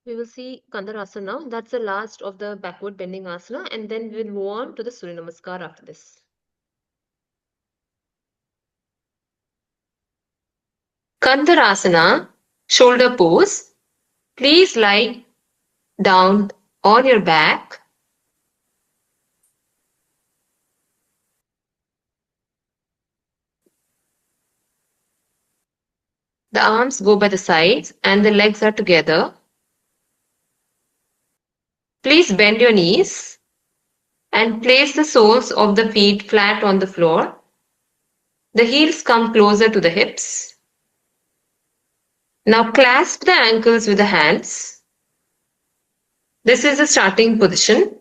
Speaker 1: We will see Kandarasana now. That's the last of the backward bending asana, and then we will move on to the Surya Namaskar after this. Kandarasana, shoulder pose. Please lie down on your back. The arms go by the sides and the legs are together. Please bend your knees and place the soles of the feet flat on the floor. The heels come closer to the hips. Now clasp the ankles with the hands. This is the starting position.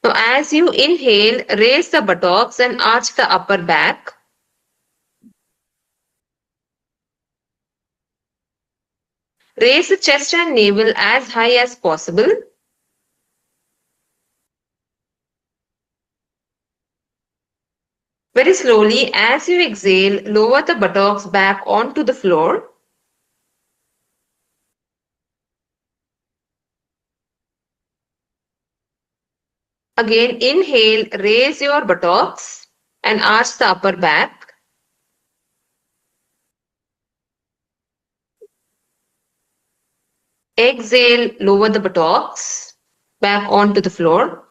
Speaker 1: Now as you inhale, raise the buttocks and arch the upper back. Raise the chest and navel as high as possible. Very slowly, as you exhale, lower the buttocks back onto the floor. Again, inhale, raise your buttocks and arch the upper back. Exhale, lower the buttocks back onto the floor.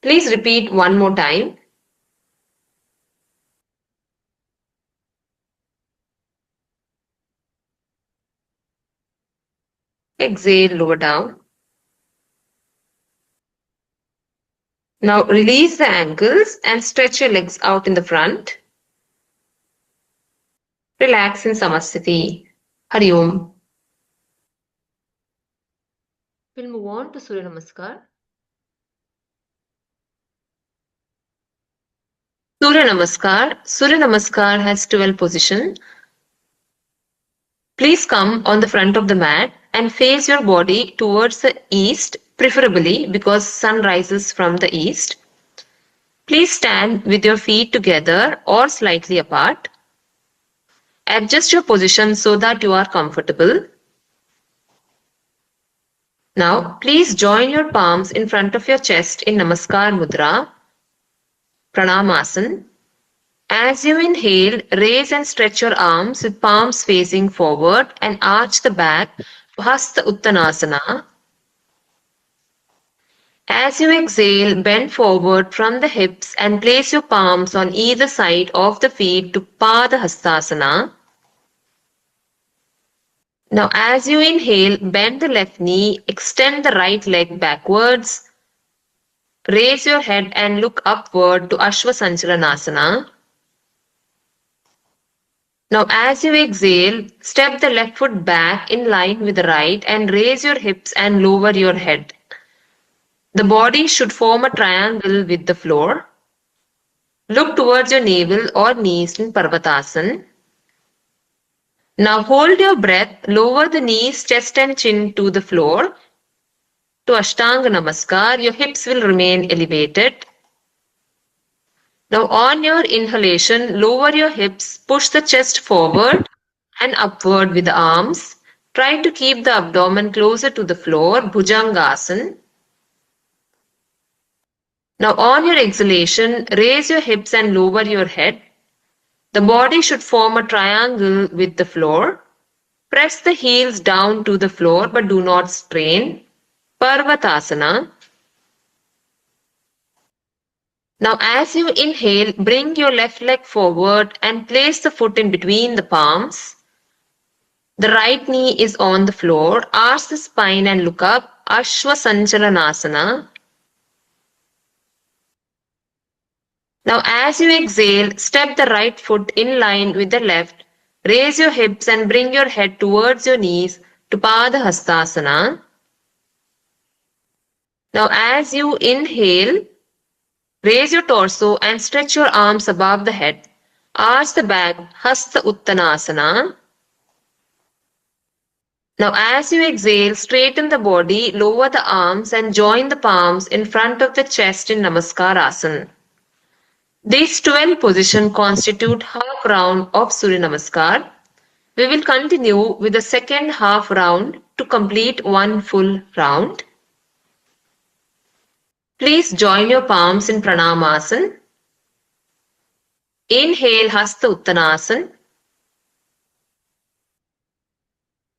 Speaker 1: Please repeat one more time. Exhale, lower down. Now release the ankles and stretch your legs out in the front. Relax in Samasthiti. Hari Om. We'll move on to Surya Namaskar. Surya Namaskar. Surya Namaskar has 12 positions. Please come on the front of the mat and face your body towards the east, preferably because sun rises from the east. Please stand with your feet together or slightly apart. Adjust your position so that you are comfortable. Now, please join your palms in front of your chest in Namaskar Mudra, Pranayama. As you inhale, raise and stretch your arms with palms facing forward and arch the back, Hasta Uttanasana. As you exhale, bend forward from the hips and place your palms on either side of the feet to Pada Hastasana. Now, as you inhale, bend the left knee, extend the right leg backwards, raise your head and look upward to Ashwa Sanchalanasana. Now, as you exhale, step the left foot back in line with the right and raise your hips and lower your head. The body should form a triangle with the floor. Look towards your navel or knees in Parvatasana. Now hold your breath, lower the knees, chest and chin to the floor. To Ashtanga Namaskar, your hips will remain elevated. Now on your inhalation, lower your hips, push the chest forward and upward with the arms. Try to keep the abdomen closer to the floor, Bhujangasana. Now on your exhalation, raise your hips and lower your head. The body should form a triangle with the floor. Press the heels down to the floor but do not strain. Parvatasana. Now as you inhale, bring your left leg forward and place the foot in between the palms. The right knee is on the floor. Arch the spine and look up. Ashwasanchalanasana. Now as you exhale, step the right foot in line with the left. Raise your hips and bring your head towards your knees to Padahastasana. Now as you inhale, raise your torso and stretch your arms above the head. Arch the back, Hasta Uttanasana. Now as you exhale, straighten the body, lower the arms and join the palms in front of the chest in Namaskarasana. These 12 positions constitute half round of Surya Namaskar. We will continue with the second half round to complete one full round. Please join your palms in Pranayama. Inhale Hasta Uttanasana.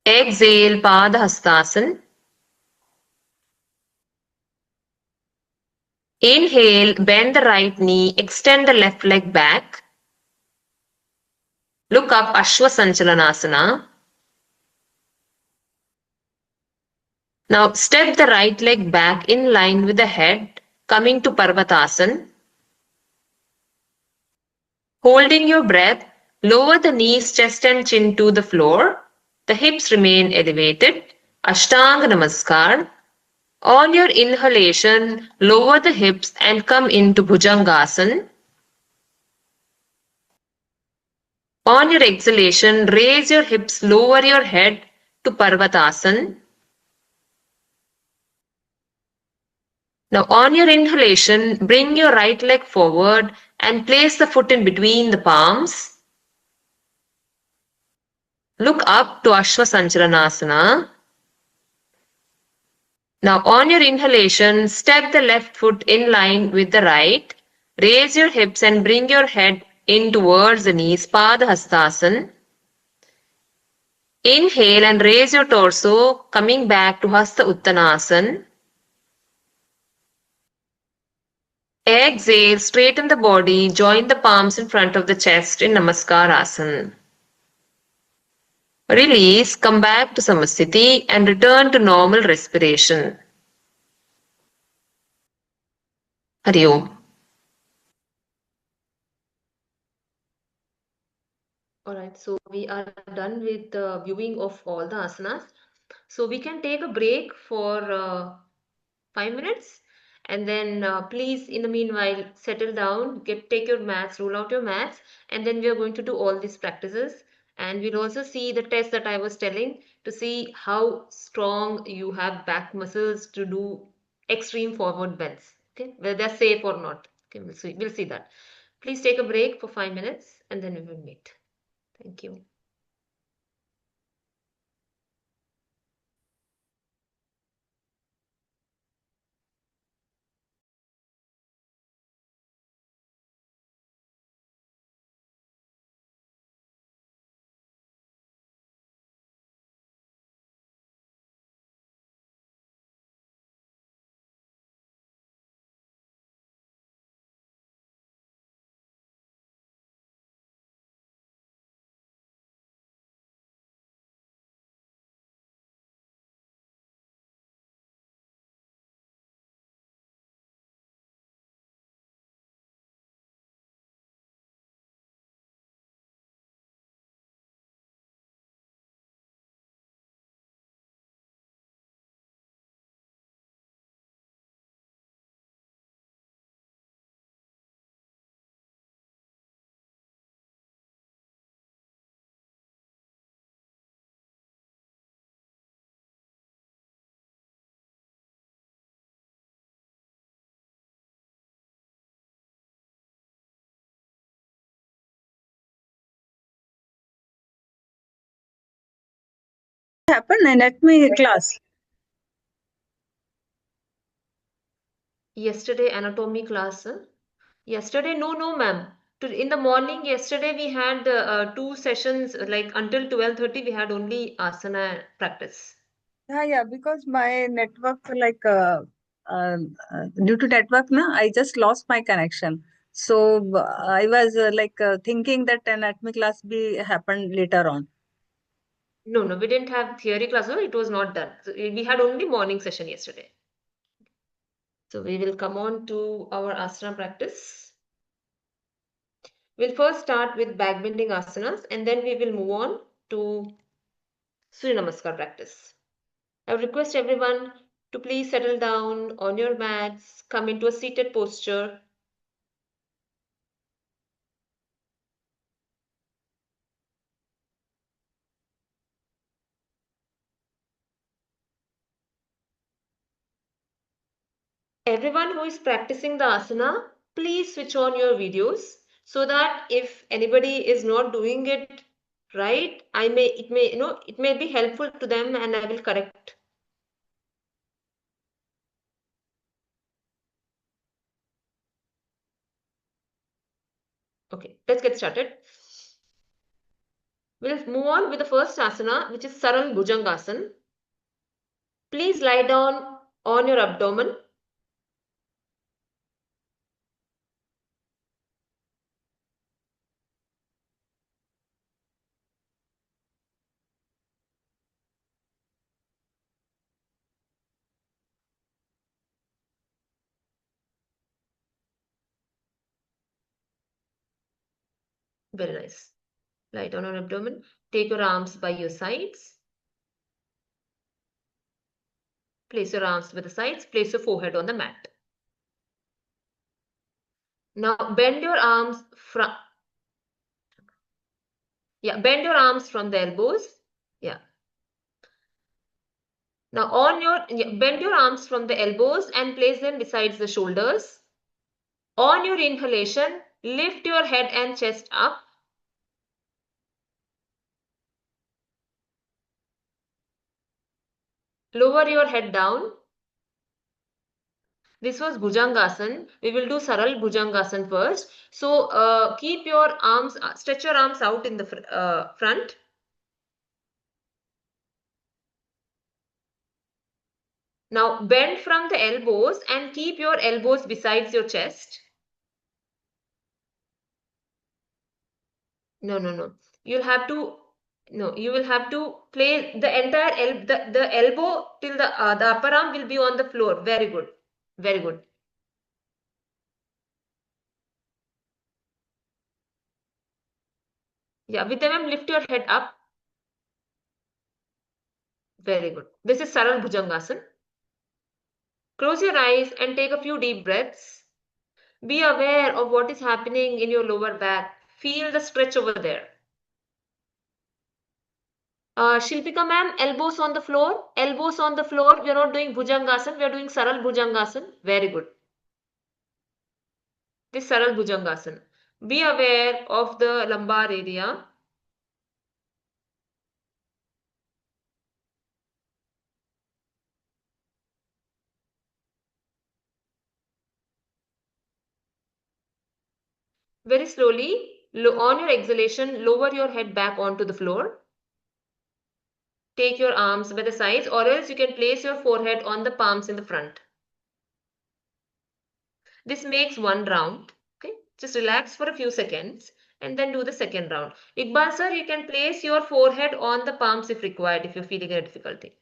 Speaker 1: Exhale Padahastasana. Inhale, bend the right knee, extend the left leg back. Look up Ashwasanchalanasana. Now step the right leg back in line with the head, coming to Parvatasana. Holding your breath, lower the knees, chest and chin to the floor. The hips remain elevated. Ashtanga Namaskar. On your inhalation, lower the hips and come into Bhujangasana. On your exhalation, raise your hips, lower your head to Parvatasana. Now on your inhalation, bring your right leg forward and place the foot in between the palms. Look up to Ashwasanchalanasana. Now on your inhalation, step the left foot in line with the right. Raise your hips and bring your head in towards the knees, Padahastasana. Inhale and raise your torso, coming back to Hasta Uttanasana. Exhale, straighten the body, join the palms in front of the chest in Namaskarasana. Release, come back to Samasthiti and return to normal respiration. Hari Om. Alright, so we are done with the viewing of all the asanas. So we can take a break for 5 minutes and then please in the meanwhile settle down, take your mats, roll out your mats, and then we are going to do all these practices, and we'll also see the test that I was telling to see how strong you have back muscles to do extreme forward bends. Okay, whether they're safe or not. Okay, we'll see that. Please take a break for 5 minutes and then we will meet. Thank you.
Speaker 5: Happened and let me class.
Speaker 1: Yesterday anatomy class. Yesterday, no, ma'am. In the morning, yesterday we had 2 sessions, like until 12:30 we had only asana practice.
Speaker 5: Yeah, because my network, like, due to network, I just lost my connection. So I was thinking that an anatomy class be happened later on.
Speaker 1: No, we didn't have theory class. No, it was not done. So we had only morning session yesterday. So we will come on to our asana practice. We'll first start with back bending asanas and then we will move on to Surya Namaskar practice. I would request everyone to please settle down on your mats, come into a seated posture. Everyone who is practicing the asana, please switch on your videos so that if anybody is not doing it right, it may be helpful to them and I will correct. Okay, let's get started. We'll move on with the first asana, which is Saral Bhujangasana. Please lie down on your abdomen. Very nice. Lie down on abdomen. Take your arms by your sides. Place your arms by the sides. Place your forehead on the mat. Now bend your arms from bend your arms from the elbows. Yeah. Now bend your arms from the elbows and place them besides the shoulders. On your inhalation, lift your head and chest up. Lower your head down. This was Bhujangasana. We will do Saral Bhujangasana first. So keep your arms, stretch your arms out in the front. Now bend from the elbows and keep your elbows besides your chest. No. You'll have to, no, you will have to place the entire, the elbow till the upper arm will be on the floor. Very good. Very good. Yeah, with them, lift your head up. Very good. This is Saral Bhujangasana. Close your eyes and take a few deep breaths. Be aware of what is happening in your lower back. Feel the stretch over there. Shilpika ma'am, elbows on the floor. Elbows on the floor. We are not doing Bhujangasana. We are doing Saral Bhujangasana. Very good. This Saral Bhujangasana. Be aware of the lumbar area. Very slowly, on your exhalation, lower your head back onto the floor. Take your arms by the sides, or else you can place your forehead on the palms in the front. This makes one round. Okay, just relax for a few seconds and then do the second round. Iqbal sir, you can place your forehead on the palms if required, if you're feeling a difficulty.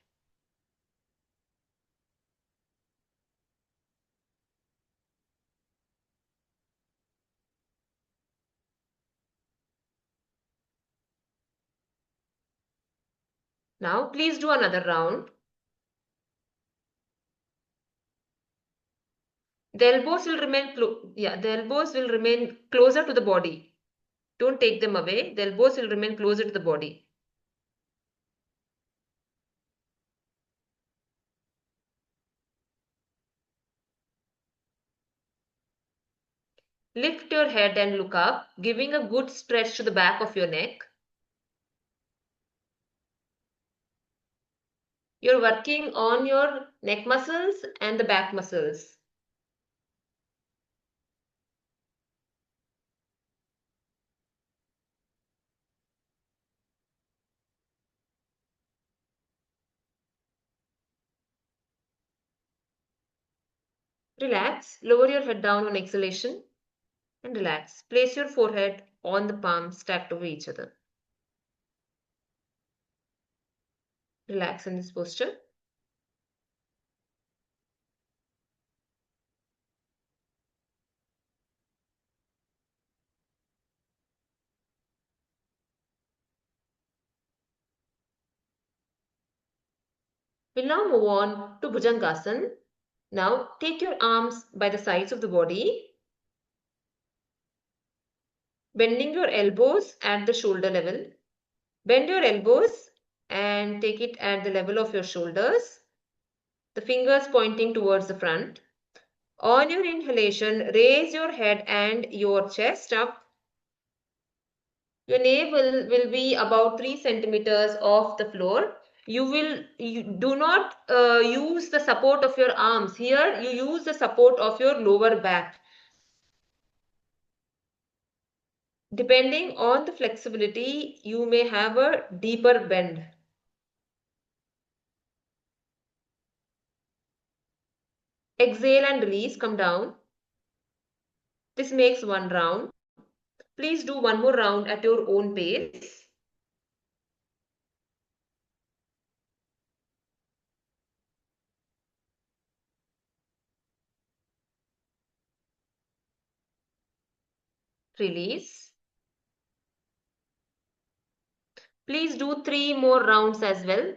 Speaker 1: Now, please do another round. The elbows will remain the elbows will remain closer to the body. Don't take them away. The elbows will remain closer to the body. Lift your head and look up, giving a good stretch to the back of your neck. You're working on your neck muscles and the back muscles. Relax. Lower your head down on exhalation and relax. Place your forehead on the palms stacked over each other. Relax in this posture. We'll now move on to Bhujangasana. Now take your arms by the sides of the body, bending your elbows at the shoulder level. Bend your elbows and take it at the level of your shoulders, the fingers pointing towards the front. On your inhalation, raise your head and your chest up. Your navel will be about 3 centimeters off the floor. You do not use the support of your arms. Here you use the support of your lower back. Depending on the flexibility, you may have a deeper bend. Exhale and release, come down. This makes one round. Please do one more round at your own pace. Release. Please do 3 more rounds as well.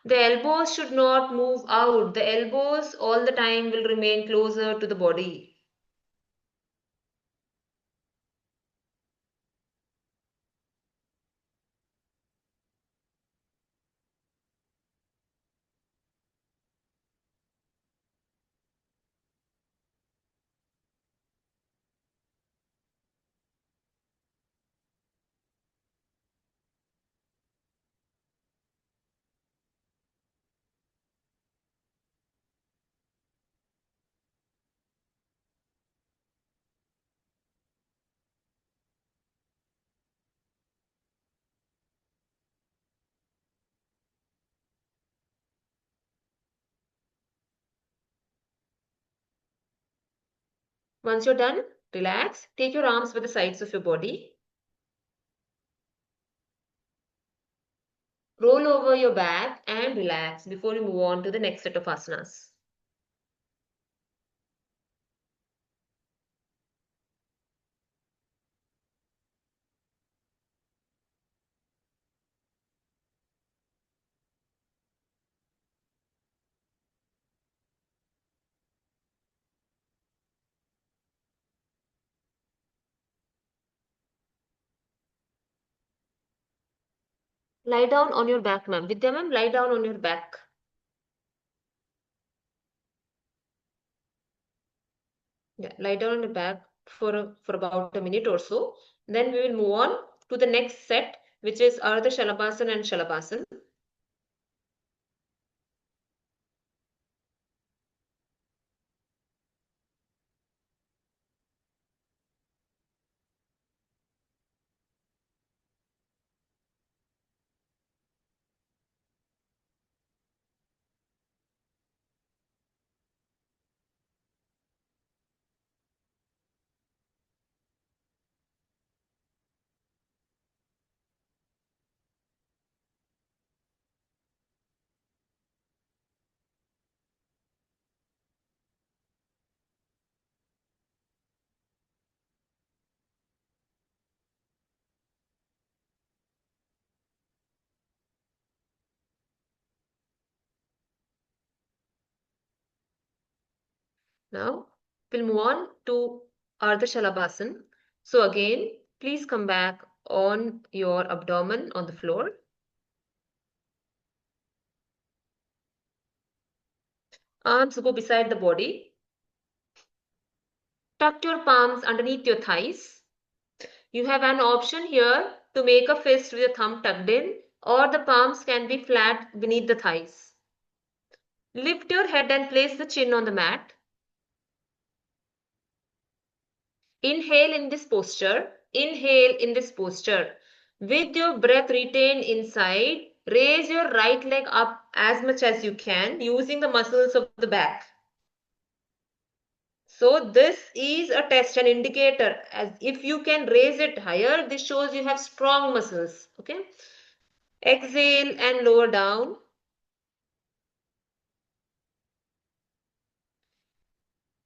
Speaker 1: The elbows should not move out. The elbows all the time will remain closer to the body. Once you're done, relax. Take your arms by the sides of your body. Roll over your back and relax before you move on to the next set of asanas. Lie down on your back, ma'am. Vidya ma'am, lie down on your back. Yeah, lie down on your back for about a minute or so. Then we will move on to the next set, which is Ardha Shalabhasana and Shalabhasana. Now we'll move on to Ardha Shalabhasana. So again, please come back on your abdomen on the floor. Arms go beside the body. Tuck your palms underneath your thighs. You have an option here to make a fist with the thumb tucked in, or the palms can be flat beneath the thighs. Lift your head and place the chin on the mat. Inhale in this posture. Inhale in this posture. With your breath retained inside, Raise your right leg up as much as you can using the muscles of the back. So this is a test, an indicator. As if you can raise it higher, this shows you have strong muscles. Okay. Exhale and lower down.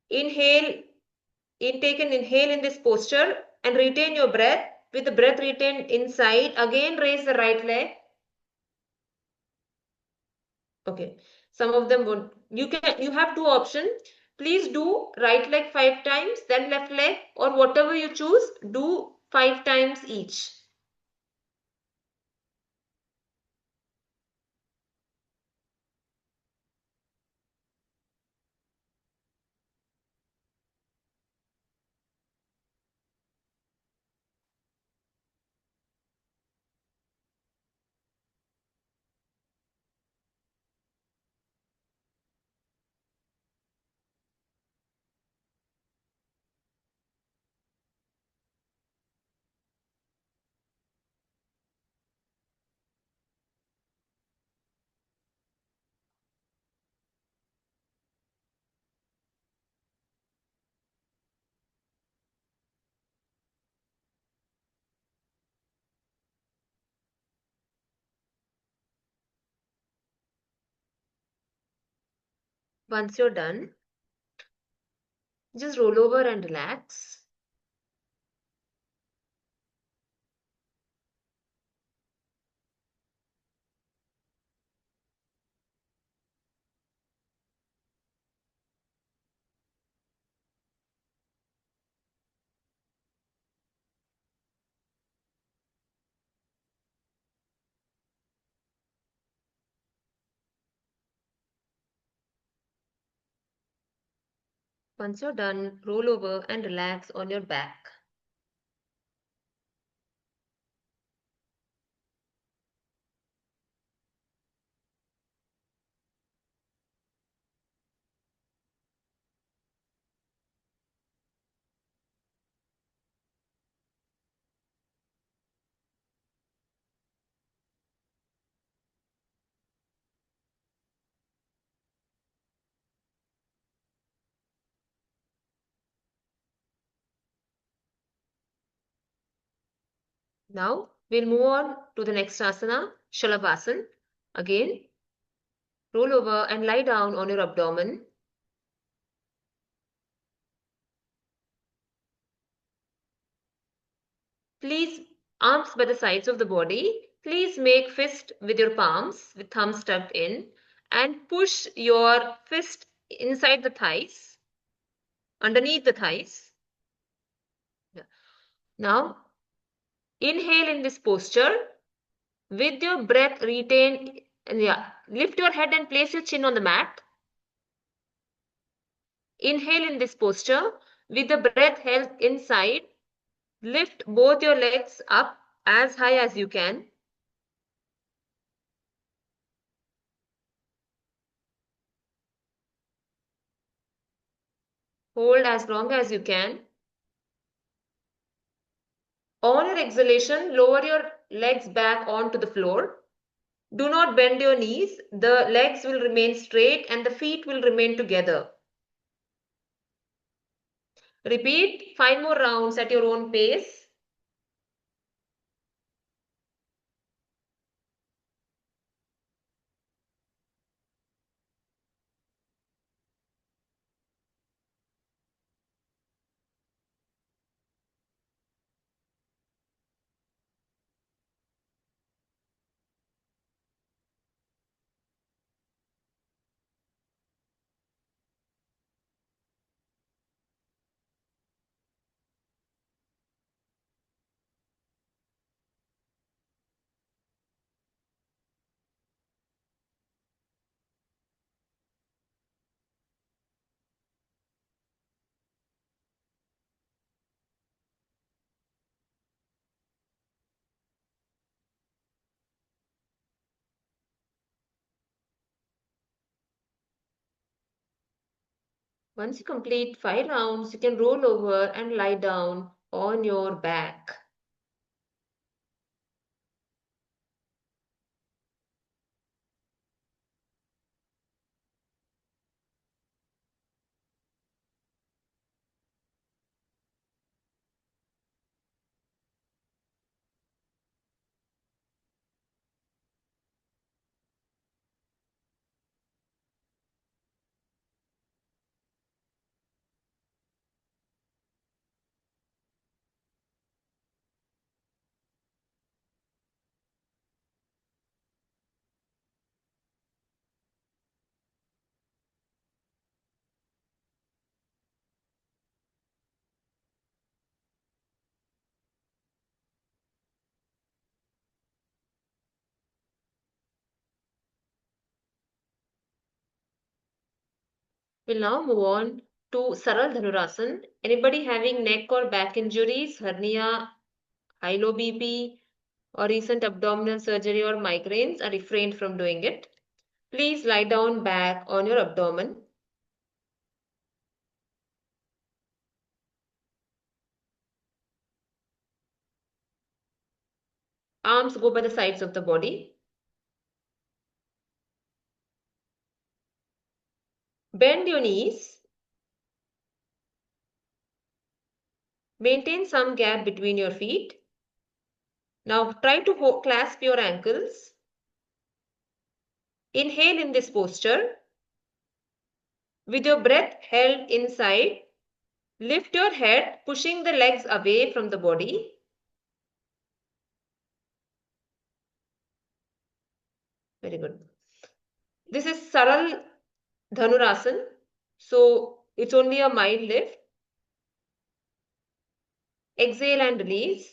Speaker 1: Inhale, intake and inhale in this posture and retain your breath. With the breath retained inside, again raise the right leg. Okay, some of them would, you have two options. Please do right leg 5 times, then left leg, or whatever you choose, do 5 times each. Once you're done, just roll over and relax. Once you're done, roll over and relax on your back. Now we'll move on to the next asana, Shalabhasana. Again, roll over and lie down on your abdomen. Please, arms by the sides of the body. Please make fist with your palms with thumbs tucked in and push your fist inside the thighs, underneath the thighs. Yeah. Now, inhale in this posture with your breath retained. Yeah, lift your head and place your chin on the mat. Inhale in this posture with the breath held inside. Lift both your legs up as high as you can. Hold as long as you can. On your exhalation, lower your legs back onto the floor. Do not bend your knees. The legs will remain straight and the feet will remain together. Repeat 5 more rounds at your own pace. Once you complete 5 rounds, you can roll over and lie down on your back. We'll now move on to Saral Dhanurasana. Anybody having neck or back injuries, hernia, high low BP, or recent abdominal surgery or migraines are refrained from doing it. Please lie down back on your abdomen. Arms go by the sides of the body. Bend your knees. Maintain some gap between your feet. Now try to clasp your ankles. Inhale in this posture. With your breath held inside, lift your head, pushing the legs away from the body. Very good. This is Saral Dhanurasana. So it's only a mild lift. Exhale and release.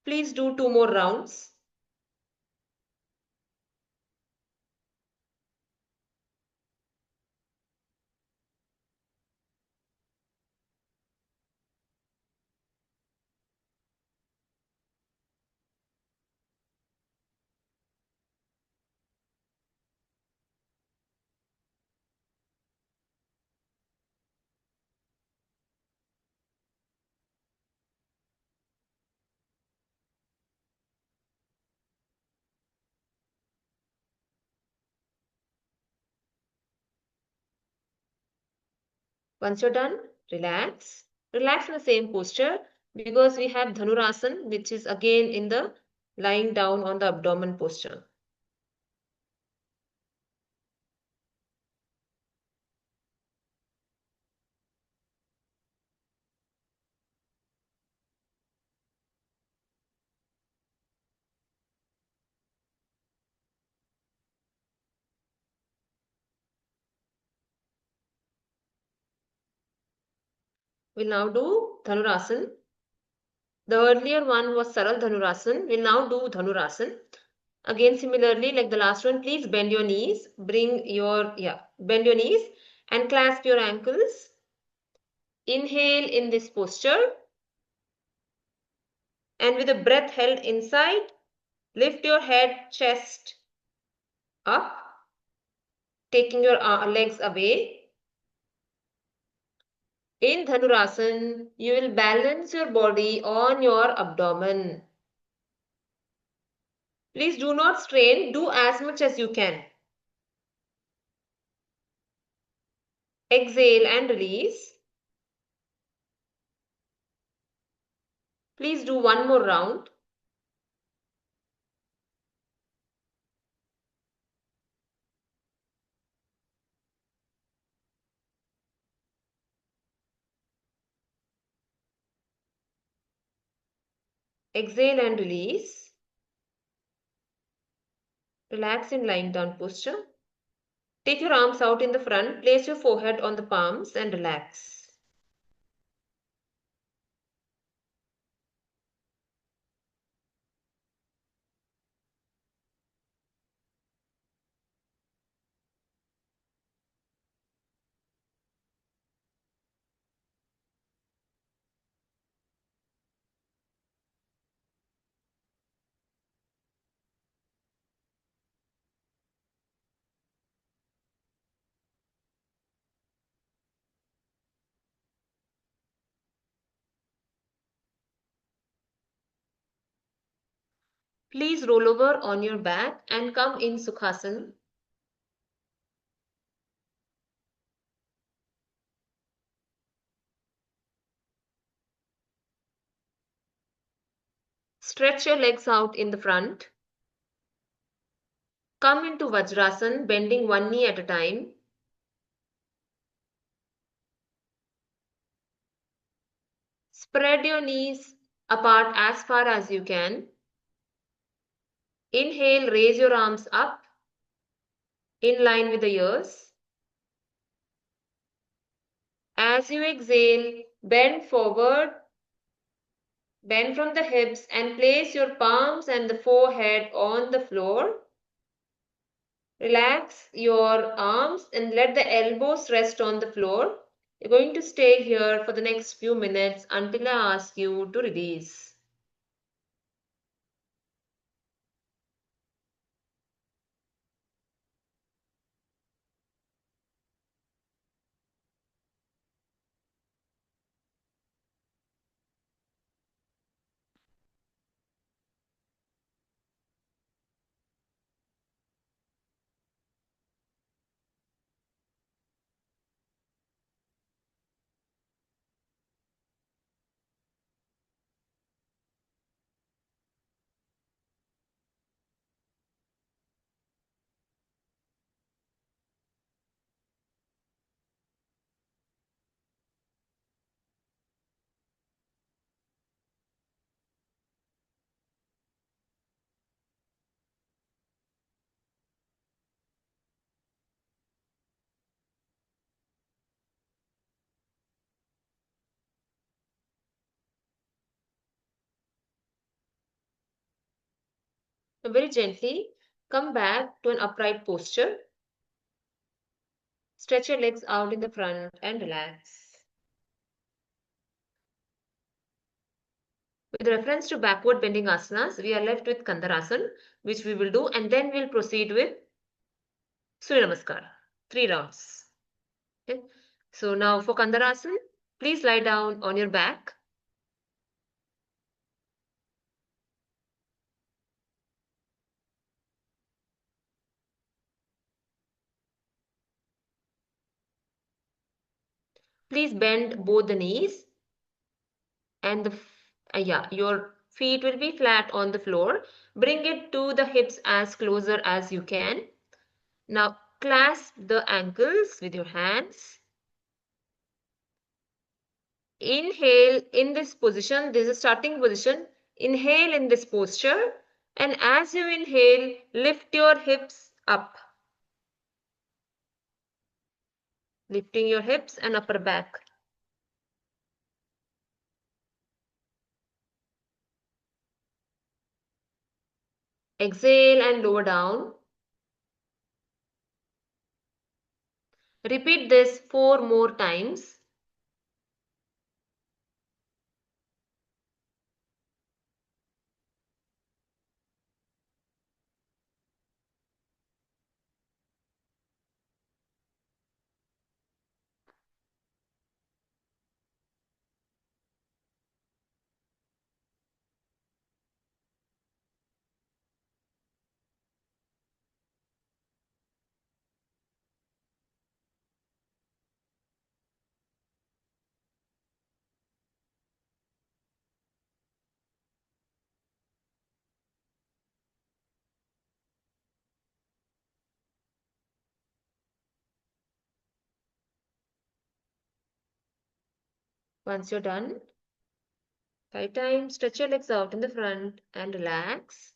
Speaker 1: Please do 2 more rounds. Once you're done, relax. Relax in the same posture because we have Dhanurasana, which is again in the lying down on the abdomen posture. We'll now do Dhanurasana. The earlier one was Saral Dhanurasana. We'll now do Dhanurasana. Again, similarly, like the last one, please bend your knees. Bend your knees and clasp your ankles. Inhale in this posture. And with the breath held inside, lift your head, chest up, taking your legs away. In Dhanurasana, you will balance your body on your abdomen. Please do not strain, do as much as you can. Exhale and release. Please do 1 more round. Exhale and release. Relax in lying down posture. Take your arms out in the front, place your forehead on the palms and relax. Please roll over on your back and come in Sukhasana. Stretch your legs out in the front. Come into Vajrasana, bending one knee at a time. Spread your knees apart as far as you can. Inhale, raise your arms up in line with the ears. As you exhale, bend forward, bend from the hips and place your palms and the forehead on the floor. Relax your arms and let the elbows rest on the floor. You're going to stay here for the next few minutes until I ask you to release. Now very gently come back to an upright posture. Stretch your legs out in the front and relax. With reference to backward bending asanas, we are left with Kandarasana, which we will do, and then we'll proceed with Surya Namaskar, 3 rounds. Okay. So now for Kandarasana, please lie down on your back. Please bend both the knees and your feet will be flat on the floor. Bring it to the hips as closer as you can. Now clasp the ankles with your hands. Inhale in this position. This is a starting position. Inhale in this posture, and as you inhale, lift your hips up. Lifting your hips and upper back. Exhale and lower down. Repeat this 4 more times. Once you're done, 5 times, stretch your legs out in the front and relax.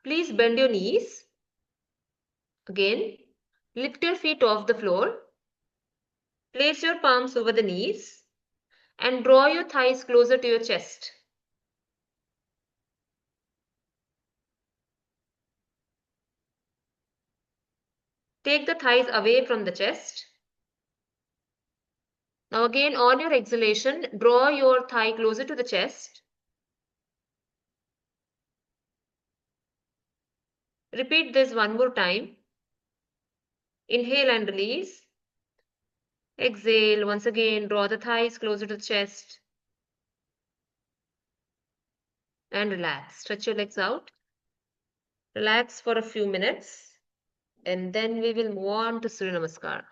Speaker 1: Please bend your knees. Again, lift your feet off the floor. Place your palms over the knees and draw your thighs closer to your chest. Take the thighs away from the chest. Now again, on your exhalation, draw your thigh closer to the chest. Repeat this 1 more time. Inhale and release. Exhale. Once again, draw the thighs closer to the chest. And relax. Stretch your legs out. Relax for a few minutes. And then we will move on to Surya Namaskar.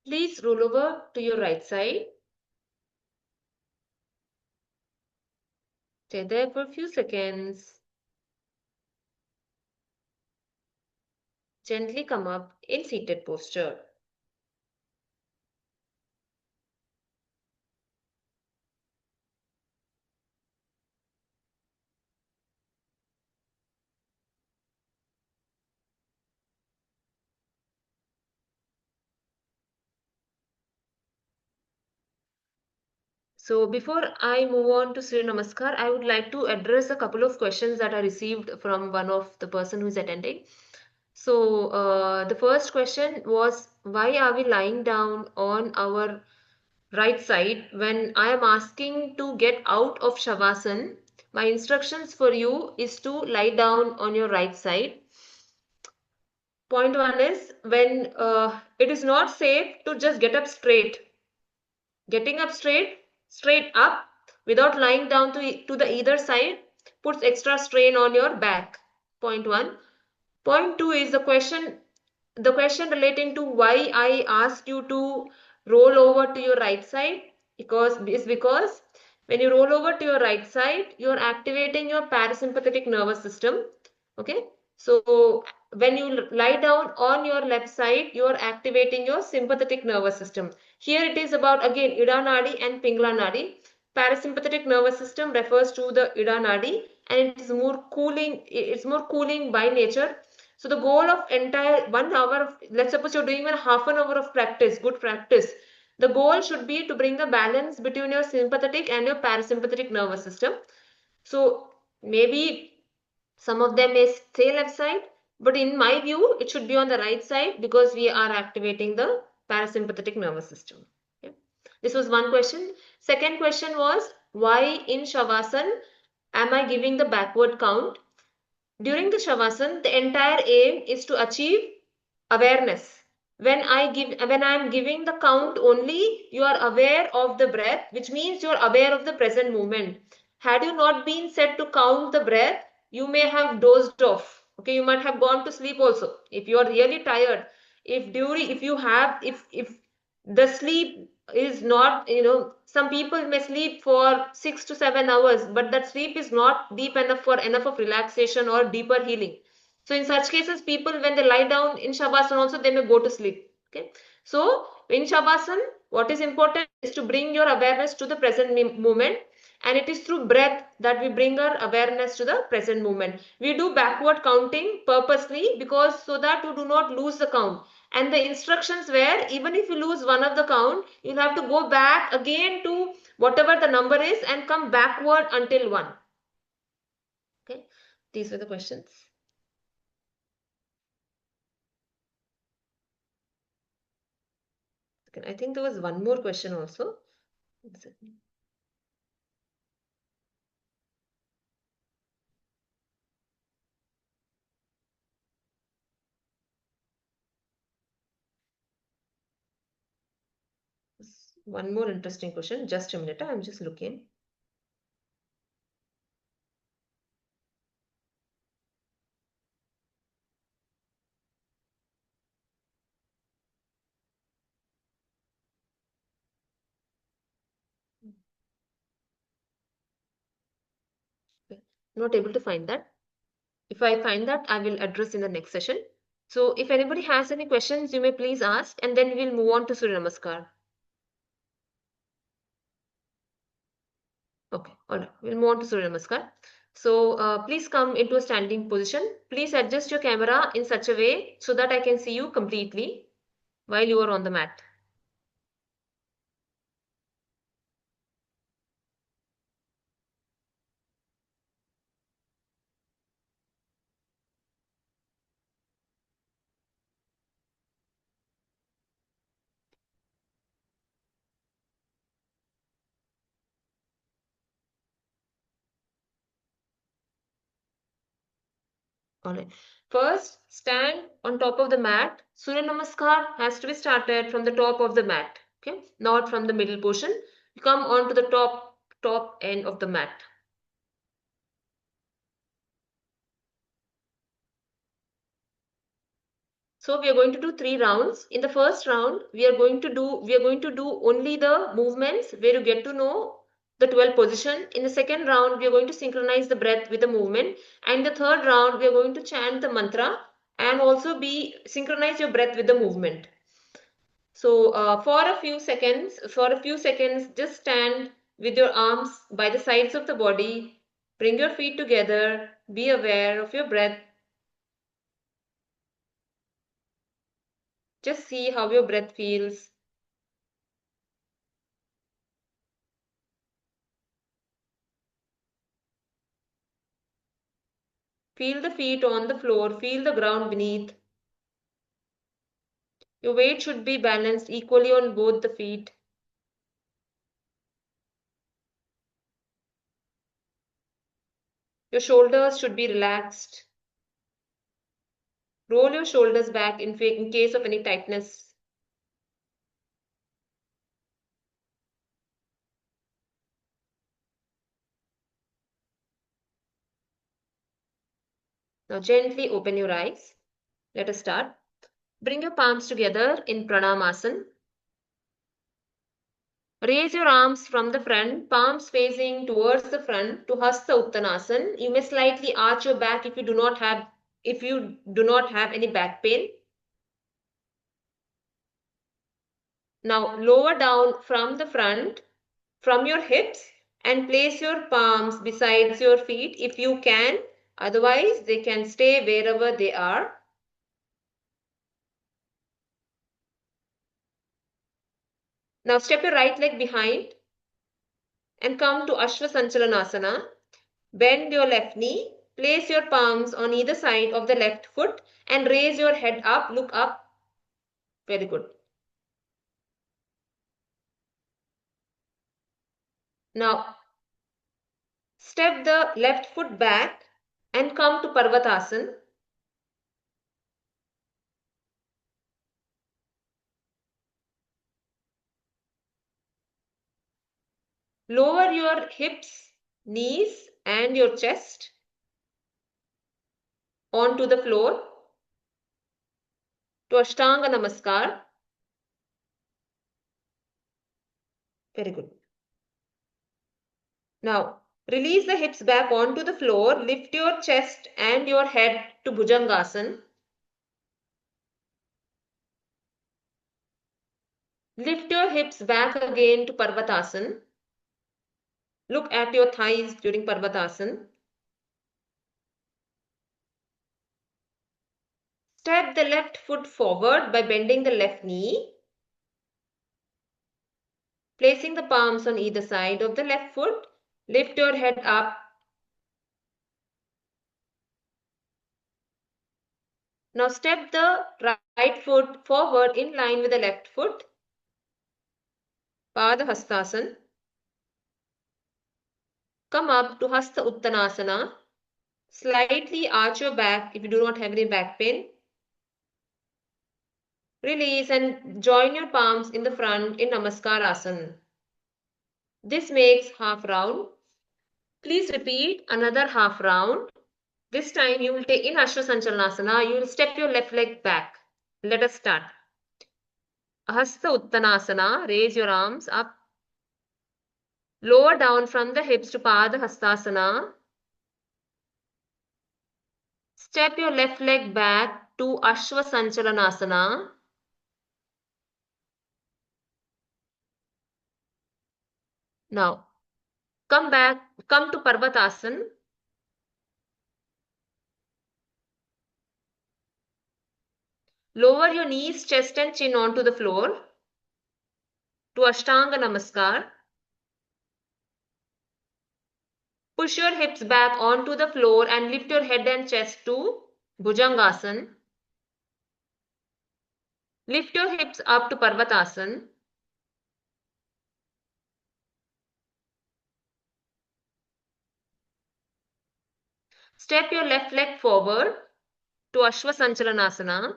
Speaker 1: Please roll over to your right side. Stay there for a few seconds. Gently come up in seated posture. So before I move on to Surya Namaskar, I would like to address a couple of questions that I received from one of the person who is attending. So the first question was, why are we lying down on our right side when I am asking to get out of Shavasana? My instructions for you is to lie down on your right side. Point one is, when it is not safe to just get up straight. Getting up straight up without lying down to the either side puts extra strain on your back. Point one. Point two is the question relating to why I asked you to roll over to your right side, because when you roll over to your right side, you're activating your parasympathetic nervous system. Okay, so when you lie down on your left side, you're activating your sympathetic nervous system. Here it is about again Ida Nadi and Pingla Nadi. Parasympathetic nervous system refers to the Ida Nadi, and it is more cooling. It's more cooling by nature. So the goal of entire 1 hour of, let's suppose you're doing even half an hour of practice, good practice. The goal should be to bring a balance between your sympathetic and your parasympathetic nervous system. So maybe some of them may say left side, but in my view, it should be on the right side because we are activating the parasympathetic nervous system. Okay. This was one question. Second question was, why in Shavasana am I giving the backward count? During the Shavasana, the entire aim is to achieve awareness. When I am giving the count only, you are aware of the breath, which means you are aware of the present moment. Had you not been set to count the breath, you may have dozed off. Okay, you might have gone to sleep also. If you are really tired, if the sleep is not, some people may sleep for 6 to 7 hours, but that sleep is not deep enough for enough of relaxation or deeper healing. So in such cases, people, when they lie down in Shavasana also, they may go to sleep. Okay. So in Shavasana, what is important is to bring your awareness to the present moment, and it is through breath that we bring our awareness to the present moment. We do backward counting purposely because so that you do not lose the count. And the instructions were, even if you lose one of the count, you'll have to go back again to whatever the number is and come backward until 1. Okay, these were the questions. Okay, I think there was one more question also. One more interesting question. Just a minute, I'm just looking. Okay. Not able to find that. If I find that, I will address in the next session. So if anybody has any questions, you may please ask, and then we'll move on to Surya Namaskar. Okay, all right. We'll move on to Surya Namaskar. So please come into a standing position. Please adjust your camera in such a way so that I can see you completely while you are on the mat. All right. First, stand on top of the mat. Surya Namaskar has to be started from the top of the mat. Okay, not from the middle portion. You come onto the top end of the mat. So we are going to do 3 rounds. In the first round, we are going to do only the movements where you get to know the 12 position. In the second round, we are going to synchronize the breath with the movement. And the third round, we are going to chant the mantra and also synchronize your breath with the movement. So for a few seconds, just stand with your arms by the sides of the body. Bring your feet together. Be aware of your breath. Just see how your breath feels. Feel the feet on the floor. Feel the ground beneath. Your weight should be balanced equally on both the feet. Your shoulders should be relaxed. Roll your shoulders back in case of any tightness. Now gently open your eyes. Let us start. Bring your palms together in Pranayama. Raise your arms from the front, palms facing towards the front to Hasta Uttanasana. You may slightly arch your back if you do not have any back pain. Now lower down from the front, from your hips, and place your palms beside your feet if you can. Otherwise, they can stay wherever they are. Now step your right leg behind and come to Ashwa Sanchalanasana. Bend your left knee, place your palms on either side of the left foot and raise your head up, look up. Very good. Now, step the left foot back and come to Parvatasana. Lower your hips, knees and your chest onto the floor to Ashtanga Namaskar. Very good. Now, release the hips back onto the floor. Lift your chest and your head to Bhujangasana. Lift your hips back again to Parvatasana. Look at your thighs during Parvatasana. Step the left foot forward by bending the left knee. Placing the palms on either side of the left foot. Lift your head up. Now step the right foot forward in line with the left foot. Pada Hastasana. Come up to Hasta Uttanasana. Slightly arch your back if you do not have any back pain. Release and join your palms in the front in Namaskar Asana. This makes half round. Please repeat another half round. This time you will take in Ashwa Sanchalanasana, you will step your left leg back. Let us start. Hasta Uttanasana, raise your arms up. Lower down from the hips to Pada Hastasana. Step your left leg back to Ashwa Sanchalanasana. Now, come to Parvatasana. Lower your knees, chest and chin onto the floor to Ashtanga Namaskar. Push your hips back onto the floor and lift your head and chest to Bhujangasana. Lift your hips up to Parvatasana. Step your left leg forward to Ashwa Sanchalanasana.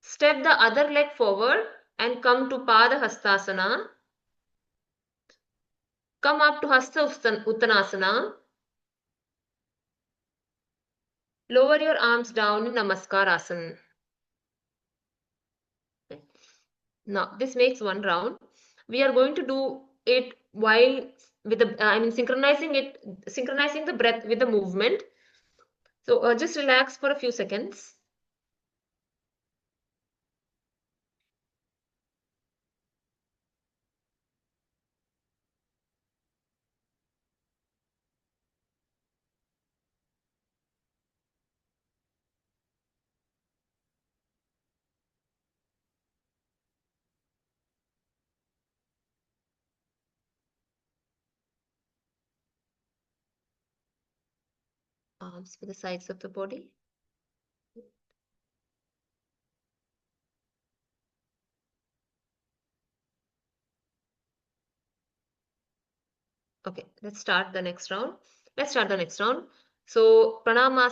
Speaker 1: Step the other leg forward and come to Pada Hastasana. Come up to Hasta Uttanasana. Lower your arms down in Namaskar Asana. Now, this makes one round. We are going to do it while with the, synchronizing the breath with the movement. So just relax for a few seconds. Arms to the sides of the body. Okay, let's start the next round. So, Pranayama.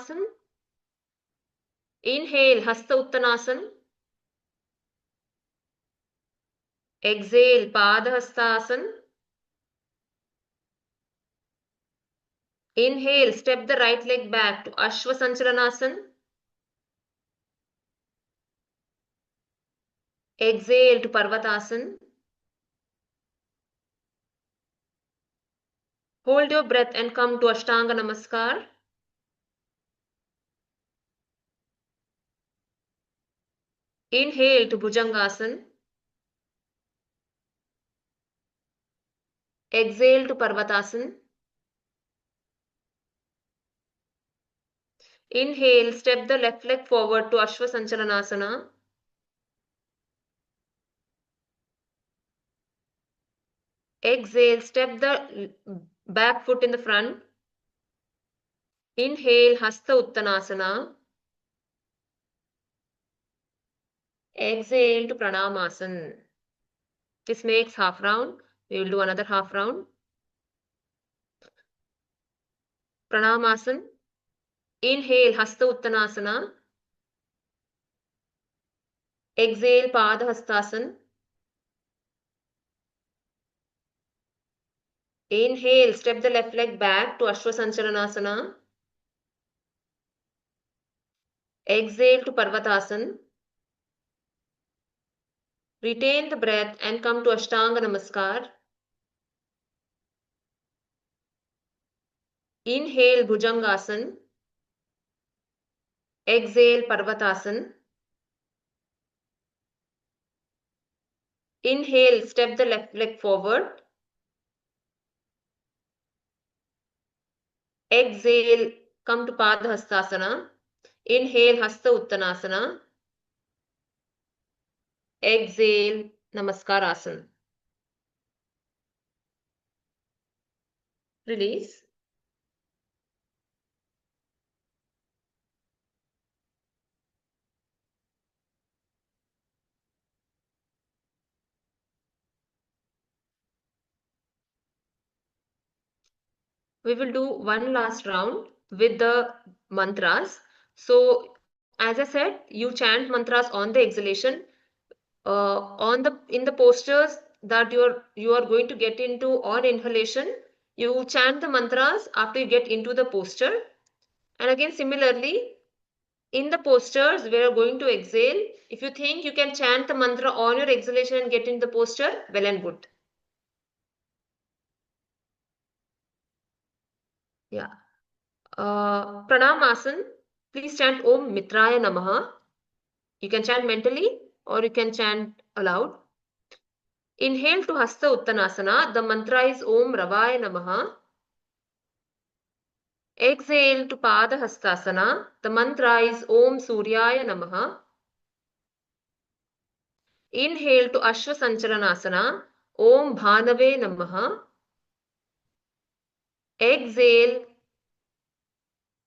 Speaker 1: Inhale, Hasta Uttanasana. Exhale, Pada Hastasana. Inhale, step the right leg back to Ashwa Sanchalanasana. Exhale to Parvatasana. Hold your breath and come to Ashtanga Namaskar. Inhale to Bhujangasana. Exhale to Parvatasana. Inhale, step the left leg forward to Ashwa Sanchalanasana. Exhale, step the back foot in the front. Inhale, Hasta Uttanasana. Exhale to Pranamasana. This makes half round. We will do another half round. Pranamasana. Inhale, Hasta Uttanasana. Exhale, Pada Hastasana. Inhale, step the left leg back to Ashwa Sanchalanasana. Exhale to Parvatasana. Retain the breath and come to Ashtanga Namaskar. Inhale, Bhujangasana. Exhale, Parvatasana. Inhale, step the left leg forward. Exhale, come to Pada Hastasana. Inhale, Hasta Uttanasana. Exhale, Namaskar Asana. Release. We will do one last round with the mantras. So, as I said, you chant mantras on the exhalation. In the postures that you are going to get into on inhalation, you chant the mantras after you get into the posture. And again, similarly, in the postures where you're going to exhale, if you think you can chant the mantra on your exhalation and get into the posture, well and good. Yeah. Pranayama. Please chant Om Mitraya Namaha. You can chant mentally or you can chant aloud. Inhale to Hasta Uttanasana. The mantra is Om Ravaya Namaha. Exhale to Pada Hastasana. The mantra is Om Suryaya Namaha. Inhale to Ashwa Sanchalanasana. Om Bhanave Namaha. Exhale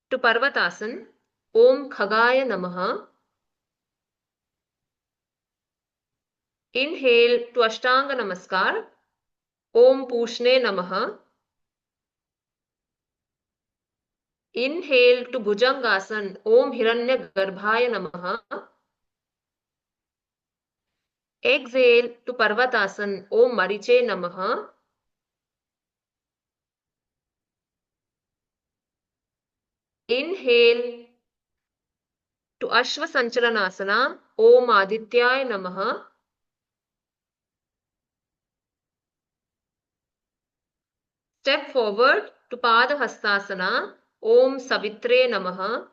Speaker 1: to Parvatasana. Om Khagaya Namaha. Inhale to Ashtanga Namaskar. Om Pushne Namaha. Inhale to Bhujangasana. Om Hiranya Garbhaya Namaha. Exhale to Parvatasana. Om Mariche Namaha. Inhale to Ashwa Sanchalanasana. Om Adityaya Namaha. Step forward to Pada Hastasana. Om Savitre Namaha.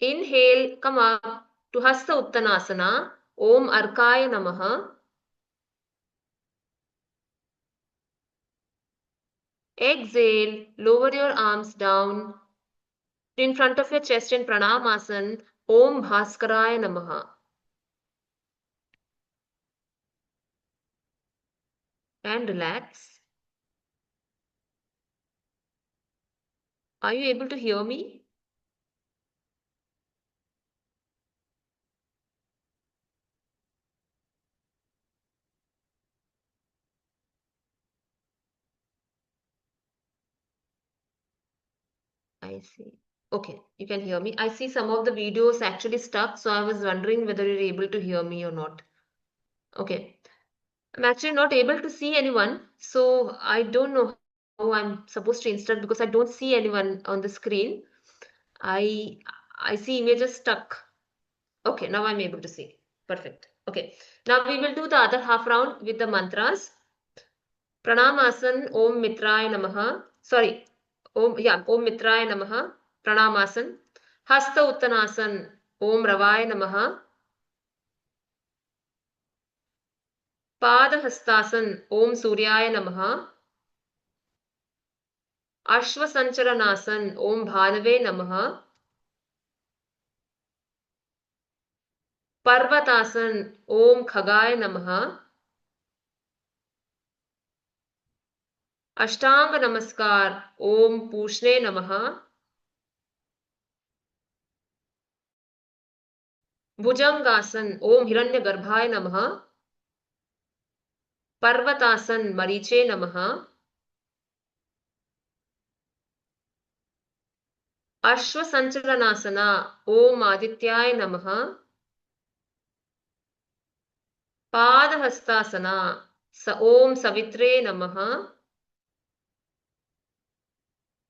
Speaker 1: Inhale, come up to Hasta Uttanasana. Om Arkaya Namaha. Exhale, lower your arms down in front of your chest in Pranayama. Om Bhaskaraya Namaha. And relax. Are you able to hear me? I see. Okay, you can hear me. I see some of the videos actually stuck, so I was wondering whether you're able to hear me or not. Okay. I'm actually not able to see anyone, so I don't know how I'm supposed to instruct because I don't see anyone on the screen. I I see images stuck. Okay, now I'm able to see. Perfect. Okay. Now we will do the other half round with the mantras. Pranamasan Om Mitraya Namaha. Sorry. Om Mitraya Namaha. Pranamasan. Hasta Uttanasan Om Ravaya Namaha. Pada Hastasan Om Suryaya Namaha. Ashwasancharanasana Om Bhanave Namaha. Parvatasana Om Khagaya Namaha. Ashtanga Namaskar Om Pushne Namaha. Bhujangasana Om Hiranyagarbhaya Namaha. Parvatasana Mariche Namaha. Ashwasancharanasana Om Adityaya Namaha. Padahastasana Om Savitre Namaha.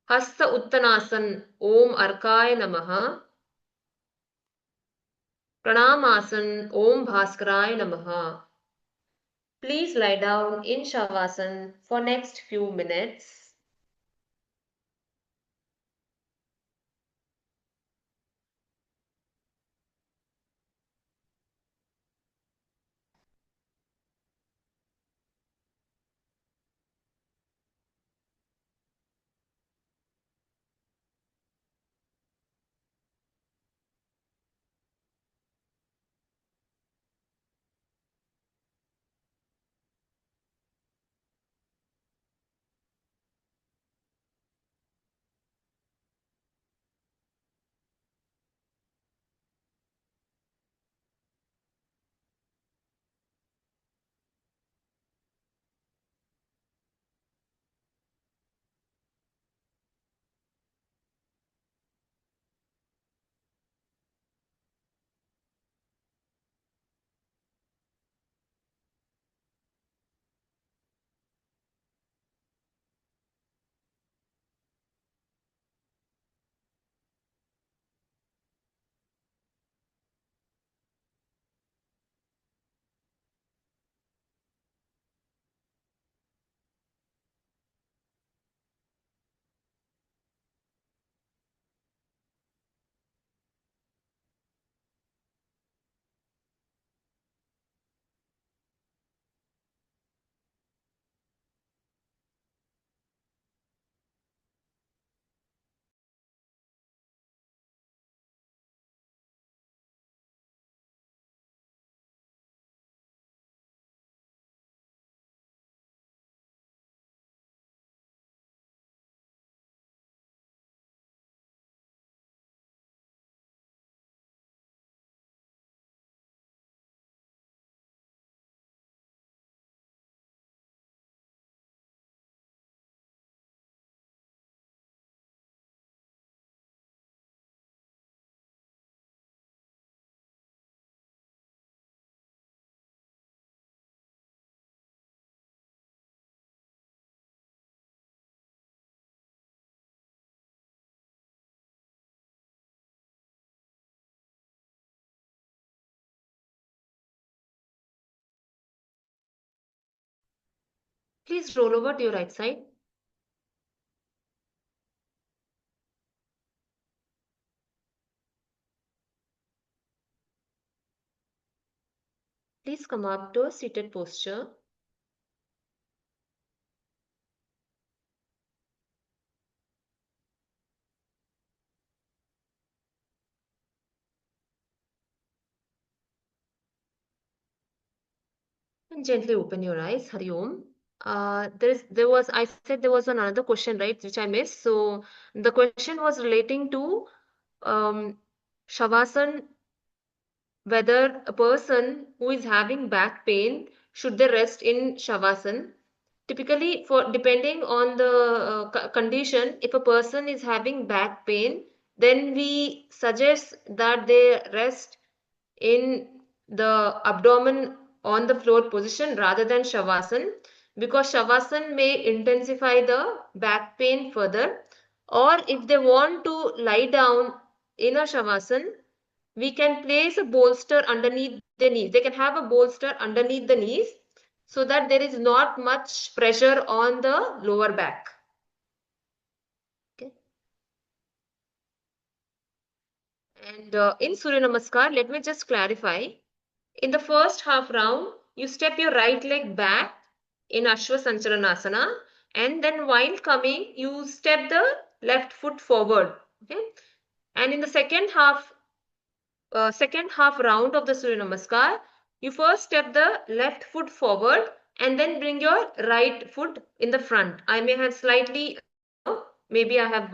Speaker 1: Hasta Uttanasana Om Arkaya Namaha. Pranamasan Om Bhaskaraya Namaha. Please lie down in Shavasana for next few minutes. Please roll over to your right side. Please come up to a seated posture. And gently open your eyes. Hari Om. I said there was another question, right, which I missed. So the question was relating to Shavasana, whether a person who is having back pain, should they rest in Shavasana? Typically, for depending on the condition, if a person is having back pain, then we suggest that they rest in the abdomen on the floor position rather than Shavasana, because Shavasana may intensify the back pain further. Or if they want to lie down in a Shavasana, we can place a bolster underneath the knees. They can have a bolster underneath the knees so that there is not much pressure on the lower back. Okay. And in Surya Namaskar, let me just clarify. In the first half round, you step your right leg back in Ashwa Sanchalanasana, and then while coming, you step the left foot forward. Okay. And in the second half round of the Surya Namaskar, you first step the left foot forward and then bring your right foot in the front. I may have slightly, maybe I have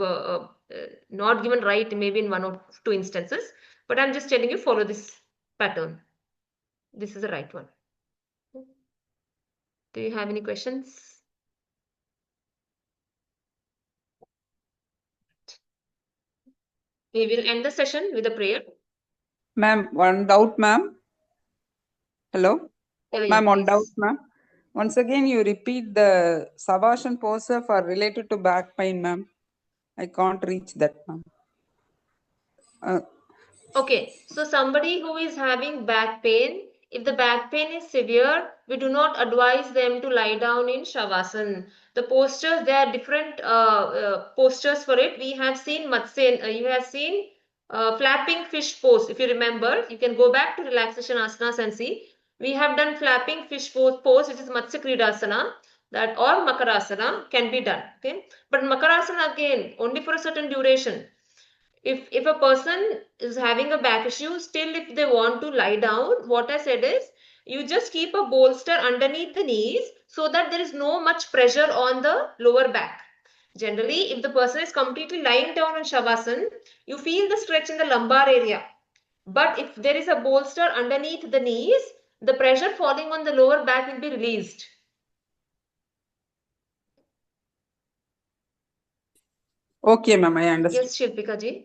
Speaker 1: not given right, maybe in one or two instances, but I'm just telling you, follow this pattern. This is the right one. Do you have any questions? We will end the session with a prayer.
Speaker 6: Ma'am, one doubt, ma'am. Hello?
Speaker 1: Yeah,
Speaker 6: Ma'am, one doubt,
Speaker 1: please.
Speaker 6: ma'am. Once again, you repeat the Savasana pose for related to back pain, ma'am. I can't reach that, ma'am.
Speaker 1: Okay, so somebody who is having back pain, if the back pain is severe, we do not advise them to lie down in Shavasana. The postures, there are different postures for it. We have seen Matsya, you have seen flapping fish pose. If you remember, you can go back to relaxation asanas and see. We have done flapping fish pose, which is Matsya Kridasana, that or Makarasana can be done. Okay, but Makarasana again only for a certain duration. If a person is having a back issue, still if they want to lie down, what I said is you just keep a bolster underneath the knees so that there is no much pressure on the lower back. Generally, if the person is completely lying down on Shavasana, you feel the stretch in the lumbar area. But if there is a bolster underneath the knees, the pressure falling on the lower back will be released.
Speaker 6: Okay, ma'am, I understand.
Speaker 1: Yes, Shilpika ji.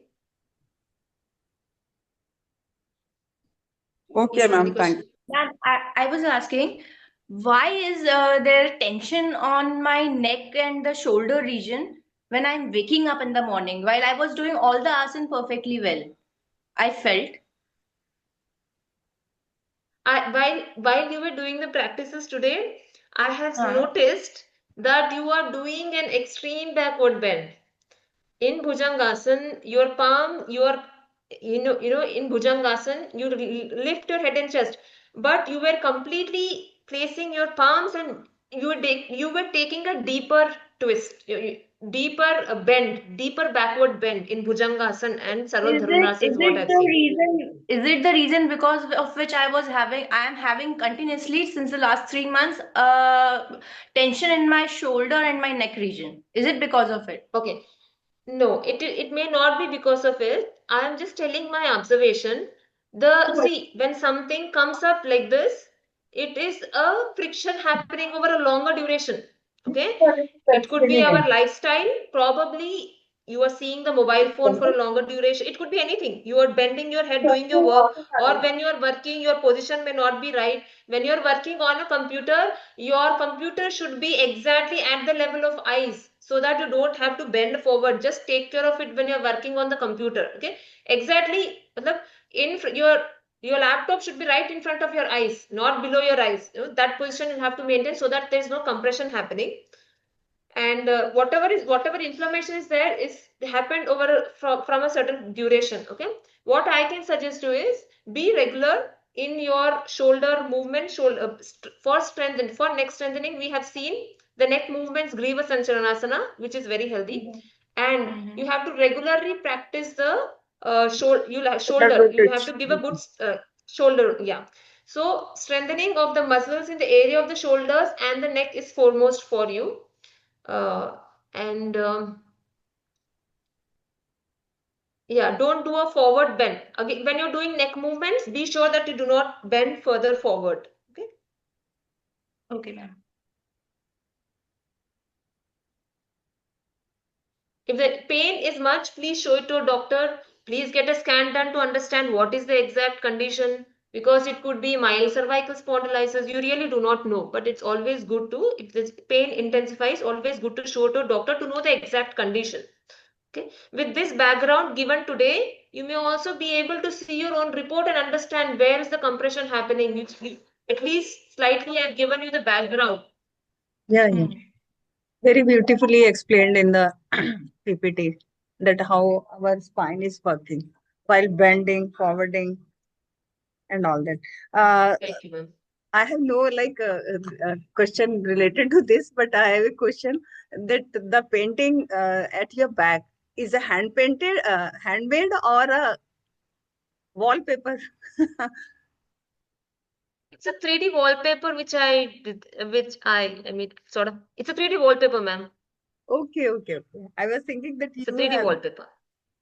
Speaker 6: Okay,
Speaker 1: You have any
Speaker 6: ma'am, thank
Speaker 1: question?
Speaker 6: you.
Speaker 7: Ma'am, I was asking, why is there tension on my neck and the shoulder region when I'm waking up in the morning while I was doing all the asana perfectly well? I felt.
Speaker 1: While you were doing the practices today, I have
Speaker 7: Uh,
Speaker 1: noticed that you are doing an extreme backward bend. In Bhujangasana, your palm, in Bhujangasana, you lift your head and chest, but you were completely placing your palms and you were taking a deeper twist, deeper bend, deeper backward bend in Bhujangasana and Sarva Dharunasana is what I've seen.
Speaker 7: is it the reason because of which I am having continuously since the last 3 months tension in my shoulder and my neck region? Is it because of it?
Speaker 1: Okay. No, it may not be because of it. I am just telling my observation. See, when something comes up like this, it is a friction happening over a longer duration. Okay, it could be our lifestyle. Probably you are seeing the mobile phone for a longer duration. It could be anything. You are bending your head doing your work, or when you are working, your position may not be right. When you are working on a computer, your computer should be exactly at the level of eyes so that you don't have to bend forward. Just take care of it when you're working on the computer. Okay, exactly. In your Your laptop should be right in front of your eyes, not below your eyes. That position you have to maintain so that there is no compression happening. And whatever inflammation is there is happened over from a certain duration. Okay, what I can suggest you is be regular in your shoulder movement. For neck strengthening, we have seen the neck movements, Griva Sancharanasana, which is very healthy. And you have to regularly practice the shoulder. You have to give a good shoulder. Yeah. So strengthening of the muscles in the area of the shoulders and the neck is foremost for you. And yeah, don't do a forward bend. Again, when you're doing neck movements, be sure that you do not bend further forward. Okay.
Speaker 7: Okay, ma'am.
Speaker 1: If the pain is much, please show it to a doctor. Please get a scan done to understand what is the exact condition, because it could be mild cervical spondylitis. You really do not know, but it's always good to, if the pain intensifies, always good to show to a doctor to know the exact condition. Okay. With this background given today, you may also be able to see your own report and understand where is the compression happening. At least slightly I've given you the background.
Speaker 5: Yeah, yeah. Very beautifully explained in the PPT that how our spine is working while bending, forwarding, and all that.
Speaker 1: Thank you, ma'am.
Speaker 5: I have no question related to this, but I have a question that the painting at your back is a hand painted, handmade, or a wallpaper?
Speaker 1: It's a 3D wallpaper which I did, I mean, sort of, it's a 3D wallpaper, ma'am.
Speaker 5: Okay, okay, okay. I was thinking that
Speaker 1: It's a
Speaker 5: you
Speaker 1: 3D
Speaker 5: have.
Speaker 1: wallpaper.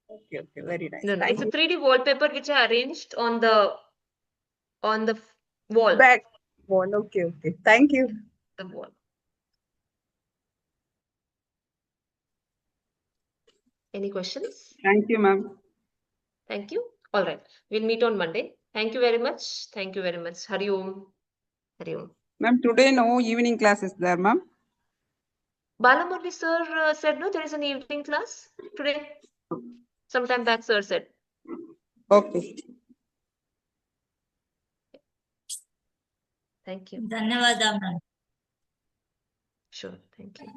Speaker 5: Okay, okay, very nice.
Speaker 1: No,
Speaker 5: Thank
Speaker 1: it's a
Speaker 5: you.
Speaker 1: 3D wallpaper which I arranged on the wall.
Speaker 5: Back wall. Okay, okay. Thank you.
Speaker 1: The wall. Any questions?
Speaker 6: Thank you, ma'am.
Speaker 1: Thank you. All right. We'll meet on Monday. Thank you very much. Thank you very much. Hari Om. Hari Om.
Speaker 6: Ma'am, today no evening class is there, ma'am.
Speaker 1: Balamurli sir said no, there is an evening class today. Sometime back, sir said.
Speaker 6: Okay.
Speaker 1: Thank you.
Speaker 2: ಧನ್ಯವಾದ ma'am.
Speaker 1: Sure. Thank you.